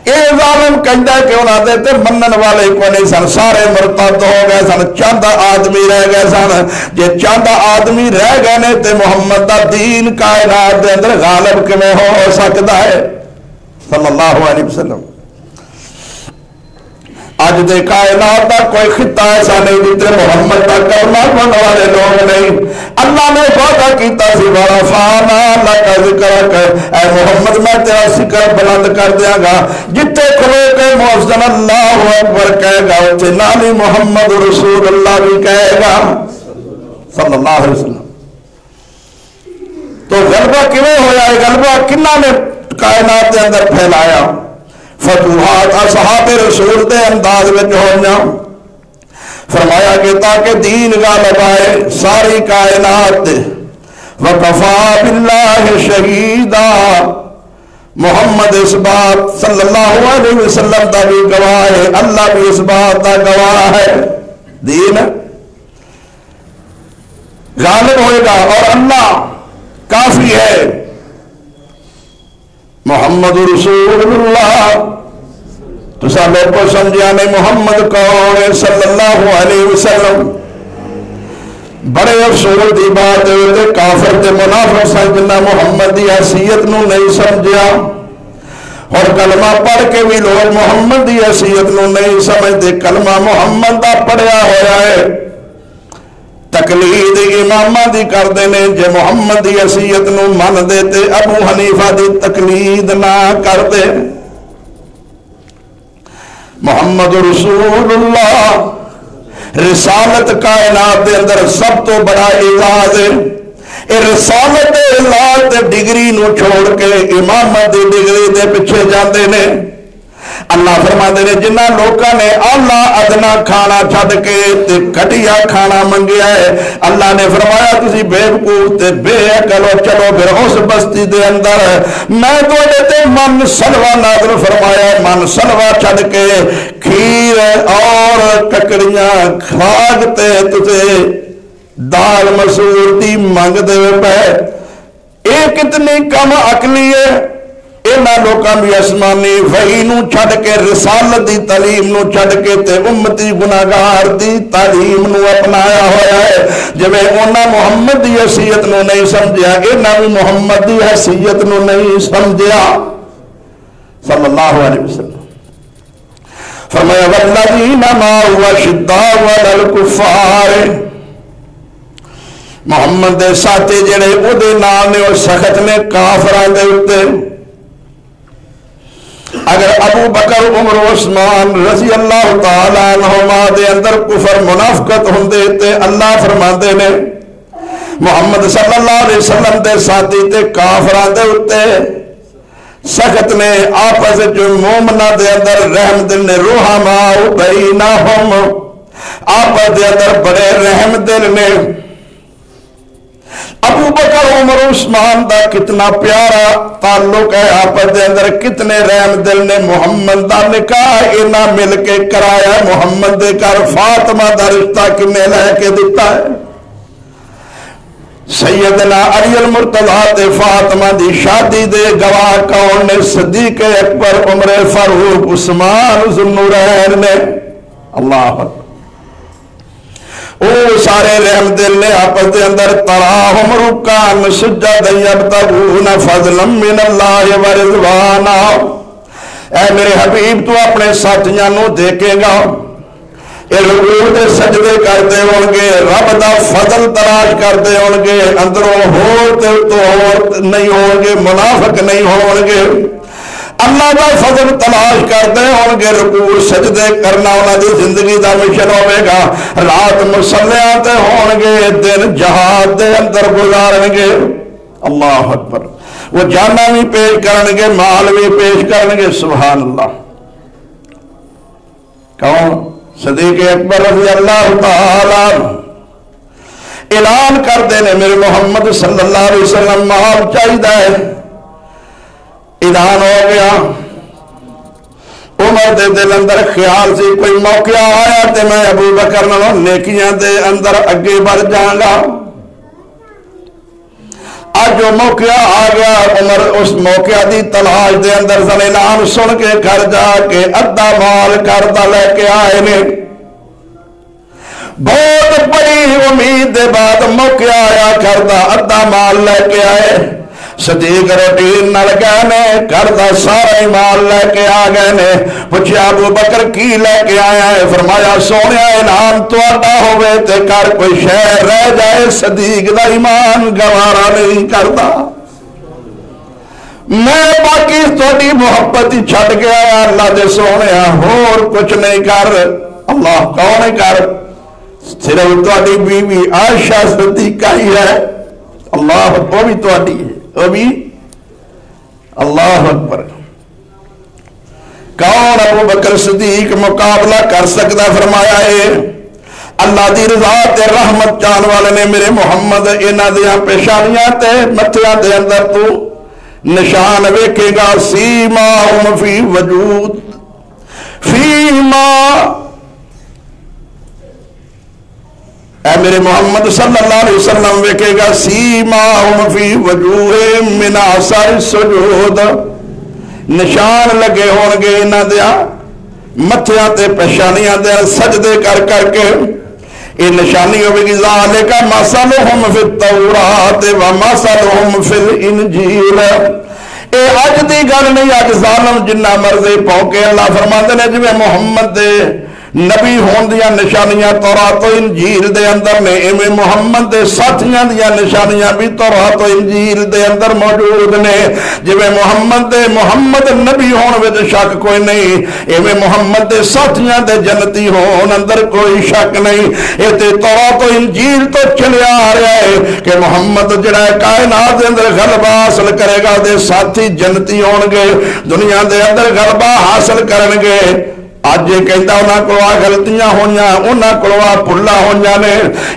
یہ ظالم کہندا کہ انہاں دے تے منن والے کو نہیں سن, سارے مرتد ہو گئے سن, چند آدمی رہ گئے سن. جے چند آدمی رہ گئے نے تے محمد دا دین کائنات دے اندر غالب کیویں ہو سکدا ہے؟ صلی اللہ علیہ وسلم. اج دے کائنات دا کوئی خطہ ایسا نہیں جتنے محمد دا کلمہ پڑھنے والے لوگ نہیں. اللہ نے وعدہ کیتا سی ورفعنا لک ذکرک, اے محمد میں تیرا ذکر بلند کر دیاں گا. جتنے کھلو کے مؤذن اللہ اکبر کہے گا اتنے نالی محمد رسول اللہ بھی کہے گا صلی اللہ علیہ وسلم. تو غلبہ کیوں ہویا ہے؟ غلبہ کنہ نے کائنات کے اندر پھیلایا؟ فتوحات اصحاب رسول دے انداز میں ہونا. فرمایا کہ تاکہ دین غالب آئے ساری کائنات. وکفا باللہ شہیدا, محمد اس بات صلی اللہ علیہ وسلم دا بھی گواہ ہے, اللہ بھی اس بات دا گواہ ہے. دین غالب ہوئے گا اور اللہ کافی ہے. محمد رسول اللہ, تو سب کو سمجھا نہیں محمد کون ہے صلی اللہ علیہ وسلم. بڑے افسوس دی بات ہے کافر تے منافق سمجھنا محمد دی حیثیت نو نہیں سمجھا, اور کلمہ پڑھ کے بھی لوگ محمد دی حیثیت نو نہیں سمجھتے. کلمہ محمد دا پڑھیا ہوا ہے تقلید امامہ دی کردے نے، جے محمد دی حیثیت نو من دے تے ابو حنیفہ دی تقلید نہ کردے۔ محمد رسول اللہ رسالت کائنات دے اندر سب تو بڑا اعزاز ہے۔ اے رسالت اعزاز دے ڈگری نو چھوڑ کے امامت دی ڈگری دے پیچھے جاندے نے۔ اللہ فرماتے ہیں جنہ لوگوں نے اعلیٰ ادنا کھانا چھڈ کے تے گھٹیا کھانا منگیا ہے، اللہ نے فرمایا تسی بے وقوف تے بے عقل ہو، چلو پھر اس بستی دے اندر میں تواڈے تے من سلوا نازل فرمایا، من سلوا چھڈ کے کھیر اور ککڑیاں کھاگ تے تسے دال مسور دی منگ دے پے۔ اے کتنی کم عقلی ہے۔ انہاں لوکاں بھی آسمانی وحی نو چھڈ کے رسالت دی تعلیم نو چھڈ کے تے امتی گناہگار دی تعلیم نو اپنایا ہوا ہے۔ جویں انہاں محمد دی حیثیت نو نہیں سمجھیا، انہاں بھی محمد دی حیثیت نو نہیں سمجھیا صلی اللہ علیہ وسلم۔ فرمایا والذین معه اشداء علی الکفار، محمد دے ساتھی جڑے او دے نال نے او سخت نے کافراں دے اوتے۔ اگر ابو بکر عمر عثمان رضی اللہ تعالی عنہما دے اندر کفر منافقت ہوندے تے اللہ فرماندے نے محمد صلی اللہ علیہ وسلم دے ساتھی تے کافراں دے اوتے سخت نے، آپس جو مومنہ دے اندر رحم دل نے، رحماء بینہم، آپس دے اندر بڑے رحم دل نے۔ ابو بکر عمر عثمان دا کتنا پیارا تعلق ہے آپس دے اندر، کتنے رحم دل نے۔ محمد دا نکاح انہاں مل کے کرایا، محمد دے گھر فاطمہ دا رشتہ کنے لے کے دیتا ہے۔ سیدنا علی المرتضیٰ تے فاطمہ دی شادی دے گواہ کون نے؟ صدیق اکبر، عمر فاروق، عثمان ذو النورین نے۔ اللہ اکبر۔ او سارے رحم دل نے آپس دے اندر تراہم رکان سجدا یبتغون فضلا من اللہ ورضوانا۔ اے میرے حبیب تو اپنے ساتھیاں نو دیکھے گا اے رکوع دے سجدے کرتے ہون گے، رب دا فضل تلاش کرتے ہون گے، اندروں ہور تے تو ہور نہیں ہون گے، منافق نہیں ہون گے، اللہ دا فضل تلاش کرتے ہون گے، رکوع سجدے کرنا انہاں دی زندگی دا مشن ہوے گا، رات مصلیاں تے ہون گے، دن جہاد دے اندر گزارن گے۔ اللہ اکبر۔ وہ جاناں بھی پیش کرن گے، مال بھی پیش کرن گے، سبحان اللہ۔ کون؟ صدیق اکبر رضی اللہ تعالی اعلان کرتے ہیں میرے محمد صلی اللہ علیہ وسلم مال چاہیے ہے۔ اعلان ہو گیا، عمر دے دل اندر خیال سی کوئی موقع آیا تے میں ابو بکر نالوں نیکیاں دے اندر اگے بڑھ جاؤں گا۔ آج جو موقع آ گیا، عمر اس موقع دی تلاش دے اندر اعلان سن کے گھر جا کے ادھا مال کردہ لے کے آئے نے۔ بہت بڑی امید دے بعد موقع آیا، کردہ ادھا مال لے کے آئے۔ صدیق روٹین نہ گئے نے، کردہ سارا مال لے کے آ گئے نے۔ پوچھا ابو بکر کی لے کے آیا ہے؟ فرمایا سونیا اعلان تہاڈا ہوے تے کر کوئی شے رہ جائے، صدیق دا ایمان گوارا نہیں کرتا، میں باقی تہاڈی محبت ہی چھڈ کے آیا اللہ دے سونیا، ہور کچھ نہیں کر۔ اللہ کون کر؟ صرف تہاڈی بیوی عائشہ صدیقہ ہی ہے۔ اللہ وہ بھی تہاڈی ہے، وہ بھی۔ اللہ اکبر۔ کون ابو بکر صدیق مقابلہ کر سکتا؟ فرمایا ہے اللہ دی رضا تے رحمت چاہن والے نے میرے محمد انہاں دیاں پیشانیاں تے متھیاں دے اندر تو نشان ویکھے گا، سیماہم فی وجود فیما، اے میرے محمد صلی اللہ علیہ وسلم ویکھے گا، سیماہم فی وجوہہم من اثر السجود، نشان لگے ہون گے انہاں دیا متھیاں تے پیشانیاں دے سجدے کر کر کے، یہ نشانی ہوئے گی ذالک مثلہم فی التوراۃ ومثلہم فی الانجیل۔ اے اج دی گل نہیں، اج ظالم جنہ مرضی پونکے، اللہ فرماندے نے جویں محمد دے نبی ہون دیاں نشانیاں تورات و انجیل دے اندر نے، ایویں محمد دے ساتھیاں دیاں نشانیاں بھی تورات و انجیل دے اندر موجود نے۔ جویں محمد نبی ہون وچ شک کوئی نہیں، ایویں محمد دے ساتھیاں دے جنتی ہون اندر کوئی شک نہیں۔ اے تے تورات و انجیل تو چلیا آ رہا ہے کہ محمد جڑا کائنات دے اندر غلبہ حاصل کرے گا، دے ساتھی جنتی ہون گے، دنیا دے اندر غلبہ حاصل کرن گے۔ آج یہ کہتا انہاں کو غلطیاں ہویاں، انہاں کو بھلا ہویاں نے،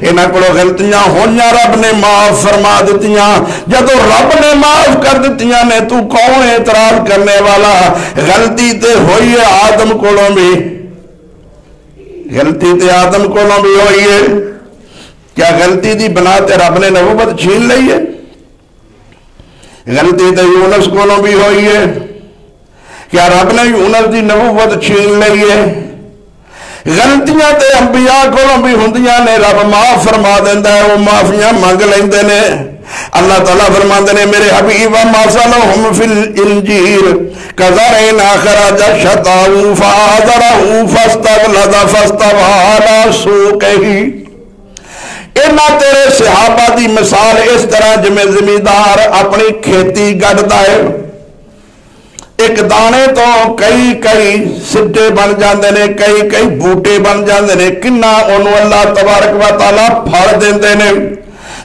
انہاں کو غلطیاں ہویاں رب نے معاف فرما دتیاں۔ جدو رب نے معاف کر دتیاں نے تو کون اعتراض کرنے والا؟ غلطی تے ہوئی ہے آدم کولوں بھی، غلطی تے آدم کولوں بھی ہوئی ہے۔ کیا غلطی دی بنا تے رب نے نبوت چھین لئی ہے؟ غلطی تے یونس کولوں بھی ہوئی ہے، کیا رب نے یونس دی نبوت چھین لئی ہے؟ غلطیاں تے انبیاء کولوں بھی ہوندیاں نے، رب معاف فرما دیندا ہے، وہ معافیاں منگ لیندے نے۔ اللہ تعالیٰ فرماندے نے میرے حبیب مثلہم فی الانجیل کزرع اخرج شطأہ فآزرہ فاستغلظ فاستوى علی سوقہ۔ اینا تیرے صحابہ دی مثال اس طرح جمیں زمیندار اپنی کھیتی گڈدا ہے، ایک دانے تو کئی سٹے بن جاندے نے، کئی بوٹے بن جاندے نے، کنا انہوں اللہ تبارک و تعالیٰ پھڑ دیندے نے۔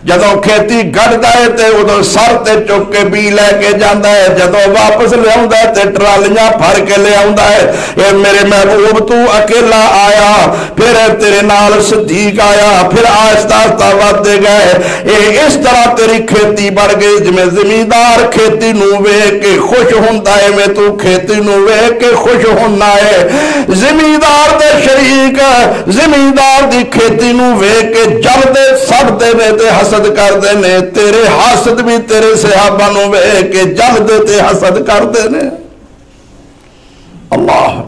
جدو کھیتی گڈدا ہے تے ادو سر تے چک کے بی لے کے جاندا ہے، جدو واپس لے آوندا ہے تے ٹرالیاں بھر کے لے آوندا ہے۔ اے میرے محبوب تو اکیلا آیا، پھر تیرے نال صدیق آیا، پھر آہستہ آہستہ ودے گئے۔ اے اس طرح تیری کھیتی بڑھ گئی، جویں زمیندار کھیتی نو ویکھ کے خوش ہوندا ہے، میں تو کھیتی نو ویکھ کے خوش ہونا ہے۔ زمیندار دے شریک زمیندار دی کھیتی نو ویکھ کے جب دے سب دے نے تے حسد کر دینے، تیرے حسد بھی تیرے صحابہ نو ویکھ کے جل دے تے حسد کر دینے۔ اللہ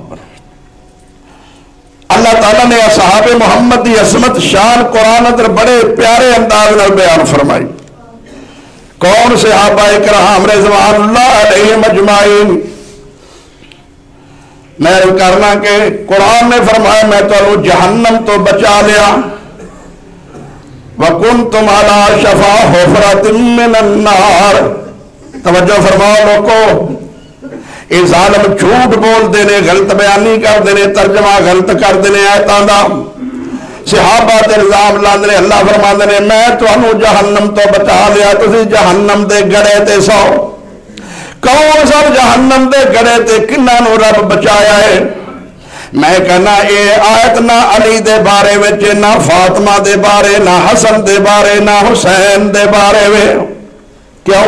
اللہ تعالیٰ نے اصحاب محمد دی عظمت شان قرآن اندر بڑے پیارے انداز میں بیان فرمائی۔ کون صحابہ کرام رضوان اللہ علیہم اجمعین؟ میں کرنا کہ قرآن نے فرمایا میں تو جہنم تو بچا لیا، وَكُنْتُمْ عَلَىٰ شَفَا حُفْرَةٍ مِّنَ النَّارِ۔ توجہ فرماؤ لوگو، اے ظالم جھوٹ بول دینے، غلط بیانی کر دینے، ترجمہ غلط کر دینے آیتاں دا، صحابہ تے الزام لاندے، اللہ فرماندے نے میں تانوں جہنم تو بچا لیا، تسی جہنم دے گڑے تے سو۔ کون سب جہنم دے گڑے تے کنہاں نوں رب بچایا ہے؟ میں کہنا اے آیت نہ علی دے بارے وچ، نہ فاطمہ دے بارے، نہ حسن دے بارے، نہ حسین دے بارے وے۔ کیوں؟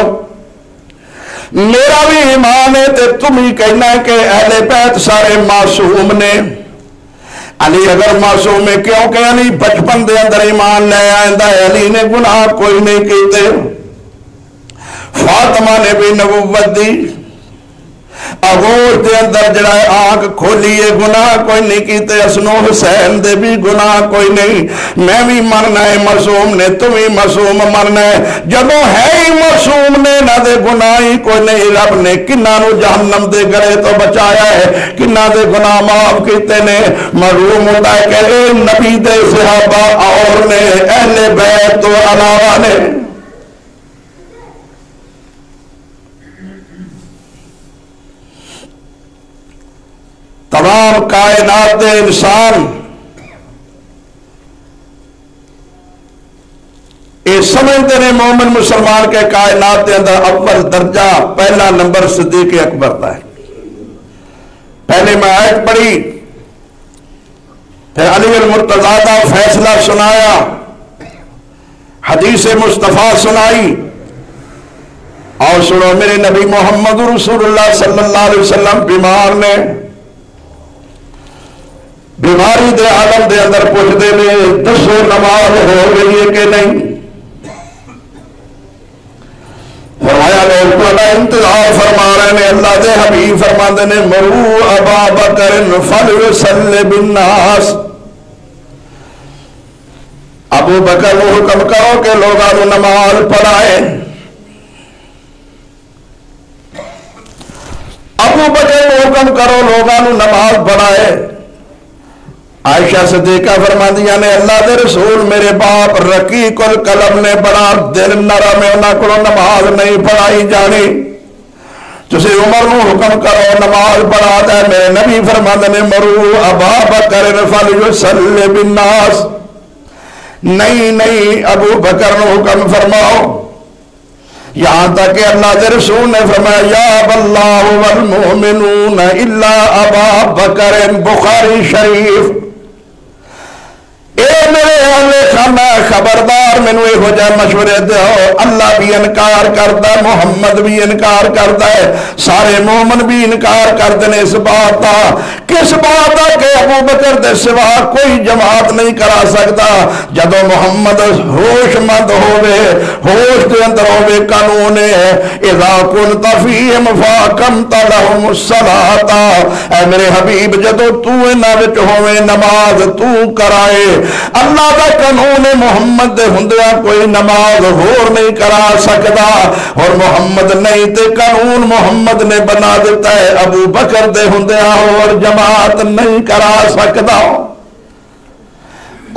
میرا بھی ایمان ہے تے تم ہی کہنا کہ اہل بیت سارے معصوم نے۔ علی اگر معصوم ہے کیوں کہ علی بچپن دے اندر ایمان لے آئندہ ہے، علی نے گناہ کوئی نہیں کیتے۔ فاطمہ نے بھی نبوت دی، آغوش دے اندر جڑا آنکھ کھولی ہے، گناہ کوئی نہیں کیتے۔ حسن و حسین دے بھی گناہ کوئی نہیں۔ میں بھی مرنا ہے معصوم نے، تم ہی معصوم مرنا ہے۔ جدوں ہے ہی معصوم نے، نہ دے گناہ ہی کوئی نہیں، رب نے کنہاں نوں جہنم دے گڑے تو بچایا ہے، کنہاں دے گناہ معاف کیتے نے۔ معلوم ہوتا ہے کہ اے نبی دے صحابہ اور نے، اہل بیت تو علاوہ نے۔ تمام کائنات دے انسان یہ سمجھتے ہیں مومن مسلمان کے کائنات دے اندر اول درجہ پہلا نمبر صدیق اکبر دا ہے۔ پہلے میں آیت پڑھی، پھر علی المرتضیٰ دا فیصلہ سنایا، حدیث مصطفیٰ سنائی، اور سنو میرے نبی محمد رسول اللہ صلی اللہ علیہ وسلم بیمار نے، بیماری دے عالم دے اندر پوچھتے ہیں دسو نماز ہو گئی ہے کہ نہیں؟ فرمایا لوگ تو انتظار فرما رہے ہیں، اللہ دے حبیب فرماندے نے مرو ابا بکر فلیصلی بالناس، ابو بکر کو حکم کرو کہ لوگوں نماز پڑھائے۔ ابو بکر کو حکم کرو لوگوں نماز پڑھائے۔ عائشہ صدیقہ فرماندیاں نے اللہ دے رسول میرے باپ رقیق القلب نے بڑا دل نرم ہے، انہاں کو نماز نہیں پڑھائی جانی، تسی عمر نو حکم کرو نماز پڑھا دے۔ میرے نبی فرماندے نے مرو ابا بکر فلیصلی بالناس، نہیں ابو بکر نو حکم فرماؤ، یہاں تک کہ اللہ کے رسول نے فرمایا یا اللہ والمؤمنون الا ابا بکر، بخاری شریف۔ اے میرے اہل خانہ خبردار مینوں یہو جہے مشورے دیو، اللہ بھی انکار کرتا ہے، محمد بھی انکار کرتا ہے، سارے مومن بھی انکار کرتے ہیں اس بات کا، کس بات کا کہ ابو بکر دے سوا کوئی جماعت نہیں کرا سکتا۔ جدو محمد ہوش مند ہوئے، ہوش دے اندر ہوئے، قانون ہے اذا کنت فیہم فاقمت لہم الصلاۃ، اے میرے حبیب جدو تو انہاں وچ ہوئے نماز تو کرائے۔ اللہ کا قانون محمد دے ہندیاں کوئی نماز ہور نہیں کرا سکتا، اور محمد نہیں تے قانون محمد نے بنا دیتا ہے ابو بکر دے ہندیاں اور جماعت نہیں کرا سکتا۔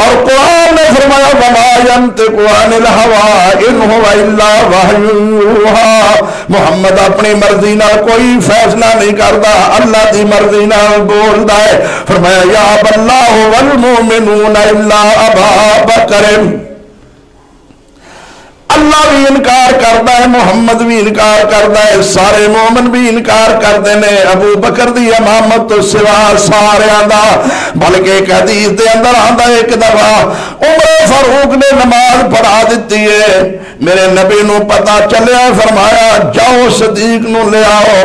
اور قرآن نے فرمایا وَمَا يَنْطِقُ عَنِ الْهَوَىٰ إِنْ هُوَ إِلَّا وَحْيٌ يُوحَىٰ، محمد اپنی مرضی نہ کوئی فیصلہ نہیں کرتا، اللہ دی مرضی نہ بولتا ہے۔ فرمایا یا اللہ والمؤمنون الا ابا بکر، اللہ بھی انکار کرتا ہے، محمد بھی انکار کرتا ہے، سارے مومن بھی انکار کرتے ہیں ابو بکر دی امامت تو سوا سارے دا۔ بلکہ ایک حدیث دے اندر آندا ایک دفعہ عمر فاروق نے نماز پڑھا دیتی ہے، میرے نبی نو پتا چلیا، فرمایا جاؤ صدیق نو لے آؤ۔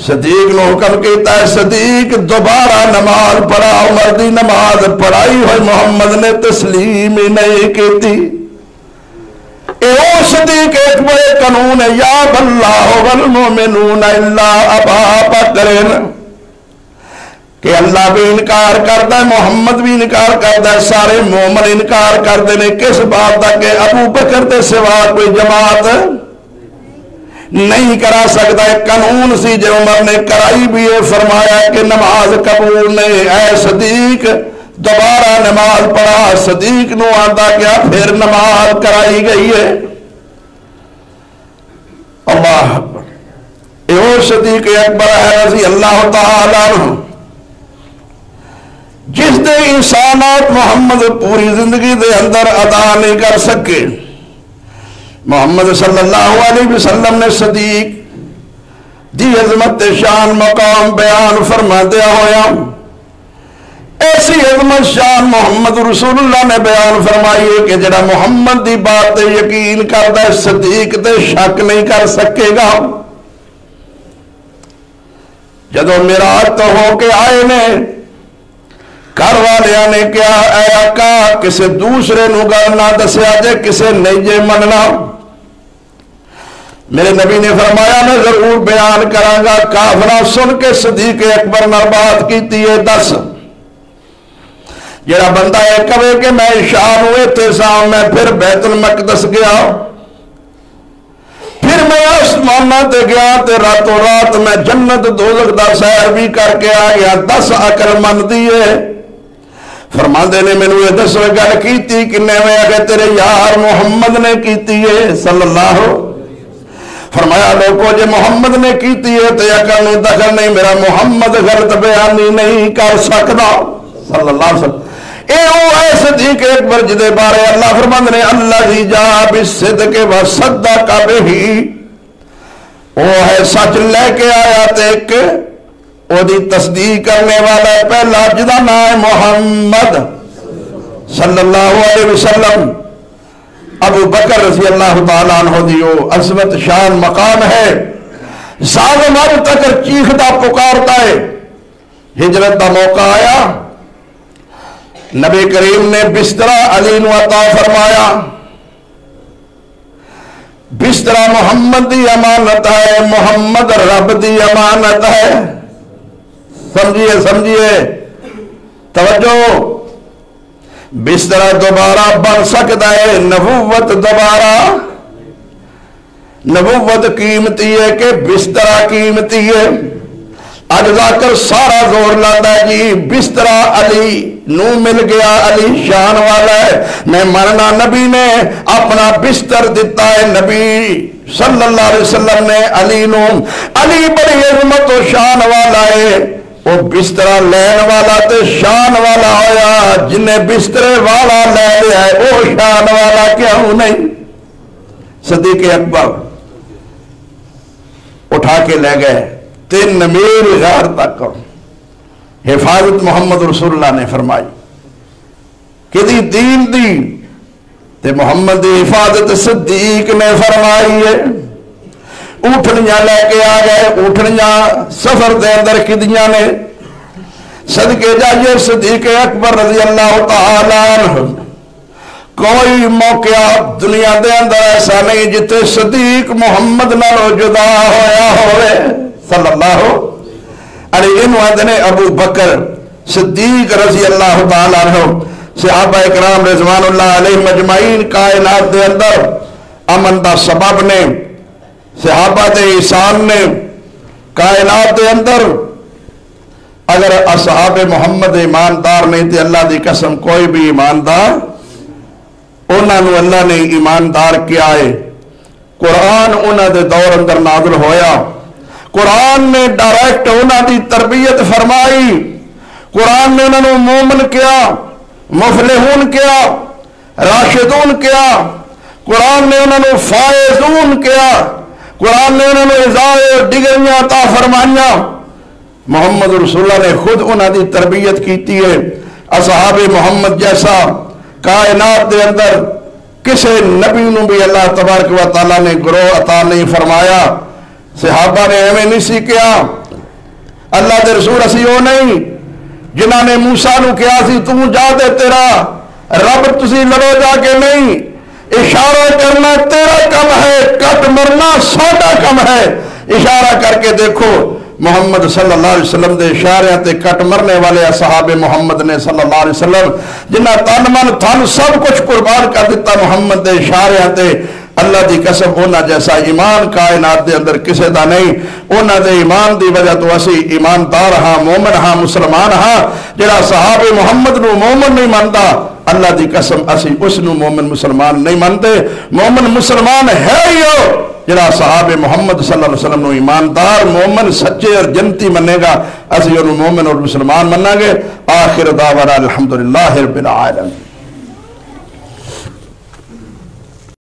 صدیق نو حکم کیتا ہے، صدیق دوبارہ نماز پڑھا، عمر دی نماز پڑھائی ہوئی محمد نے تسلیم ہی نہیں کیتی۔ اے صدیق ایک بڑے قانون ہے یا اللہ والمؤمنون الا ابا بکر، کہ اللہ بھی انکار کرتا ہے، محمد بھی انکار کرتا ہے، سارے مومن انکار کرتے ہیں، کس بات کا کہ ابو بکر کے سوا کوئی جماعت نہیں کرا سکتا ہے۔ قانون سی جو عمر نے کرائی بھی ہے، فرمایا کہ نماز قبول نہیں، اے صدیق دوبارہ نماز پڑھا۔ صدیق نو آتا کیا پھر نماز کرائی گئی ہے۔ اللہ اکبر، یہ صدیق اکبر ہے رضی اللہ تعالی عنہ، جس دے انسانات محمد پوری زندگی دے اندر ادا نہیں کر سکے۔ محمد صلی اللہ علیہ وسلم نے صدیق دی عظمت شان مقام بیان فرما دیا ہویا، ایسی عظمت شان محمد رسول اللہ نے بیان فرمائی ہے کہ جڑا محمد دی بات تے یقین کرتا ہے صدیق تے شک نہیں کر سکے گا۔ جدو معراج تو ہو کے آئے نے، گھر والیاں نے کیا اے آقا کسے دوسرے نو گل نہ دسیا جے، کسے نہیں جے مننا۔ میرے نبی نے فرمایا میں ضرور بیان کراں گا۔ کافرہ سن کے صدیق اکبر نال بات کیتی ہے، دس جڑا بندہ ہے کہے کہ میں شام ہوئے تھے سام، میں پھر بیت المقدس گیا، پھر میں آسمانہ تے گیا تے راتوں رات میں جنت دوزخ دا سیر بھی کر کے آ گیا، 10 عقل مند دیے۔ فرماندے نے مینوں یہ دس گل کیتی کنے میں کہ تیرے یار محمد نے کیتی ہے صلی اللہ۔ فرمایا لوگوں جے محمد نے کیتی ہے تو عقل نو دخل نہیں، میرا محمد غلط بیانی نہیں کر سکتا صلی اللہ علیہ وسلم۔ اے او ہے صدیق اکبر جدے بارے اللہ فرماندے نے الذی جاء بالصدق وصدق بہ، او ہے سچ لے کے آیا تے ایک او دی تصدیق کرنے والا پہلا جدا نام ہے محمد صلی اللہ علیہ وسلم۔ ابو بکر رضی اللہ تعالیٰ عنہ دیو عظمت شان مقام ہے، ظالم اب تک چیختا پکارتا ہے۔ ہجرت کا موقع آیا، نبی کریم نے بسترہ علی نو عطا فرمایا، بسترہ محمد دی امانت ہے، محمد رب دی امانت ہے۔ سمجھیے توجہ، بسترہ دوبارہ بن سکتا ہے، نبوت دوبارہ، نبوت قیمتی ہے کہ بسترہ قیمتی ہے۔ اج ذاکر سارا زور لاتا ہے جی بسترہ علی نو مل گیا علی شان والا ہے، میں مرنا نبی نے اپنا بستر دیتا ہے، نبی صلی اللہ علیہ وسلم نے علی نو، علی بڑی عظمت و شان والا ہے، وہ بسترہ لین والا تے شان والا ہویا، جنہیں بسترے والا لے لیا ہے وہ شان والا کیوں نہیں؟ صدیق اکبر اٹھا کے لے گئے 3 میل غار تک، حفاظت محمد رسول اللہ نے فرمائی کہ دین دی تے محمد دی حفاظت صدیق نے فرمائی ہے۔ اٹھنیاں لے کے آ گئے، اٹھنیاں سفر دے اندر کدیاں نے، صدقے جائیے صدیق اکبر رضی اللہ تعالیٰ عنہ، کوئی موقع دنیا دے اندر ایسا نہیں جتے صدیق محمد نالو جدا ہویا ہوئے صلی اللہ علیہ وسلم۔ ابو بکر صدیق رضی اللہ تعالیٰ عنہ، صحابہ اکرام رضوان اللہ علیہ مجمعین کائنات دے اندر امن دا سبب نے، صحابہ دے احسان نے کائنات دے اندر، اگر اصحاب محمد ایماندار نہیں تھے اللہ دی قسم کوئی بھی ایماندار، انہوں اللہ نے ایماندار کیا ہے۔ قرآن انہوں دے دور اندر نازل ہویا، قرآن نے ڈائریکٹ انہوں دی تربیت فرمائی، قرآن نے انہوں مومن کیا، مفلحون کیا، راشدون کیا، قرآن نے انہوں فائزون کیا، قرآن نے انہوں نے عزائے ڈگریاں عطا فرمائیاں۔ محمد رسول اللہ نے خود انہوں دی تربیت کیتی ہے۔ اصحاب محمد جیسا کائنات دے اندر کسے نبی نو بھی اللہ تبارک و تعالیٰ نے گروہ عطا نہیں فرمایا۔ صحابہ نے ہمیں نہیں سیکھیا، اللہ دے رسول اسی ہو نہیں جنہاں نے موسیٰ نو کیا سی تو جا دے تیرا رب تسی لڑو جا کے نہیں، اشارہ کرنا تیرا کم ہے، کٹ مرنا ساڈا کم ہے۔ اشارہ کر کے دیکھو محمد صلی اللہ علیہ وسلم دے اشارے تے کٹ مرنے والے اصحاب محمد نے صلی اللہ علیہ وسلم، جنہ تن من تھن سب کچھ قربان کر دیتا محمد دے اشارے تے، اللہ دی قسم ہونا جیسا ایمان کائنات دے اندر کسے دا نہیں۔ اونا دے ایمان دی وجہ تو اسی ایماندار ہاں، مومن ہاں، مسلمان ہاں۔ جڑا صحاب محمد نو مومن نہیں مانتا، اللہ دی قسم اسی اس نو مومن مسلمان نہیں مانتے۔ مومن مسلمان ہے ہی ہو جڑا صحاب محمد صلی اللہ علیہ وسلم نو ایماندار، مومن، سچے اور جنتی منے گا، اسی انہوں مومن اور مسلمان مننا گے۔ آخر دعوانا الحمدللہ رب العالمین۔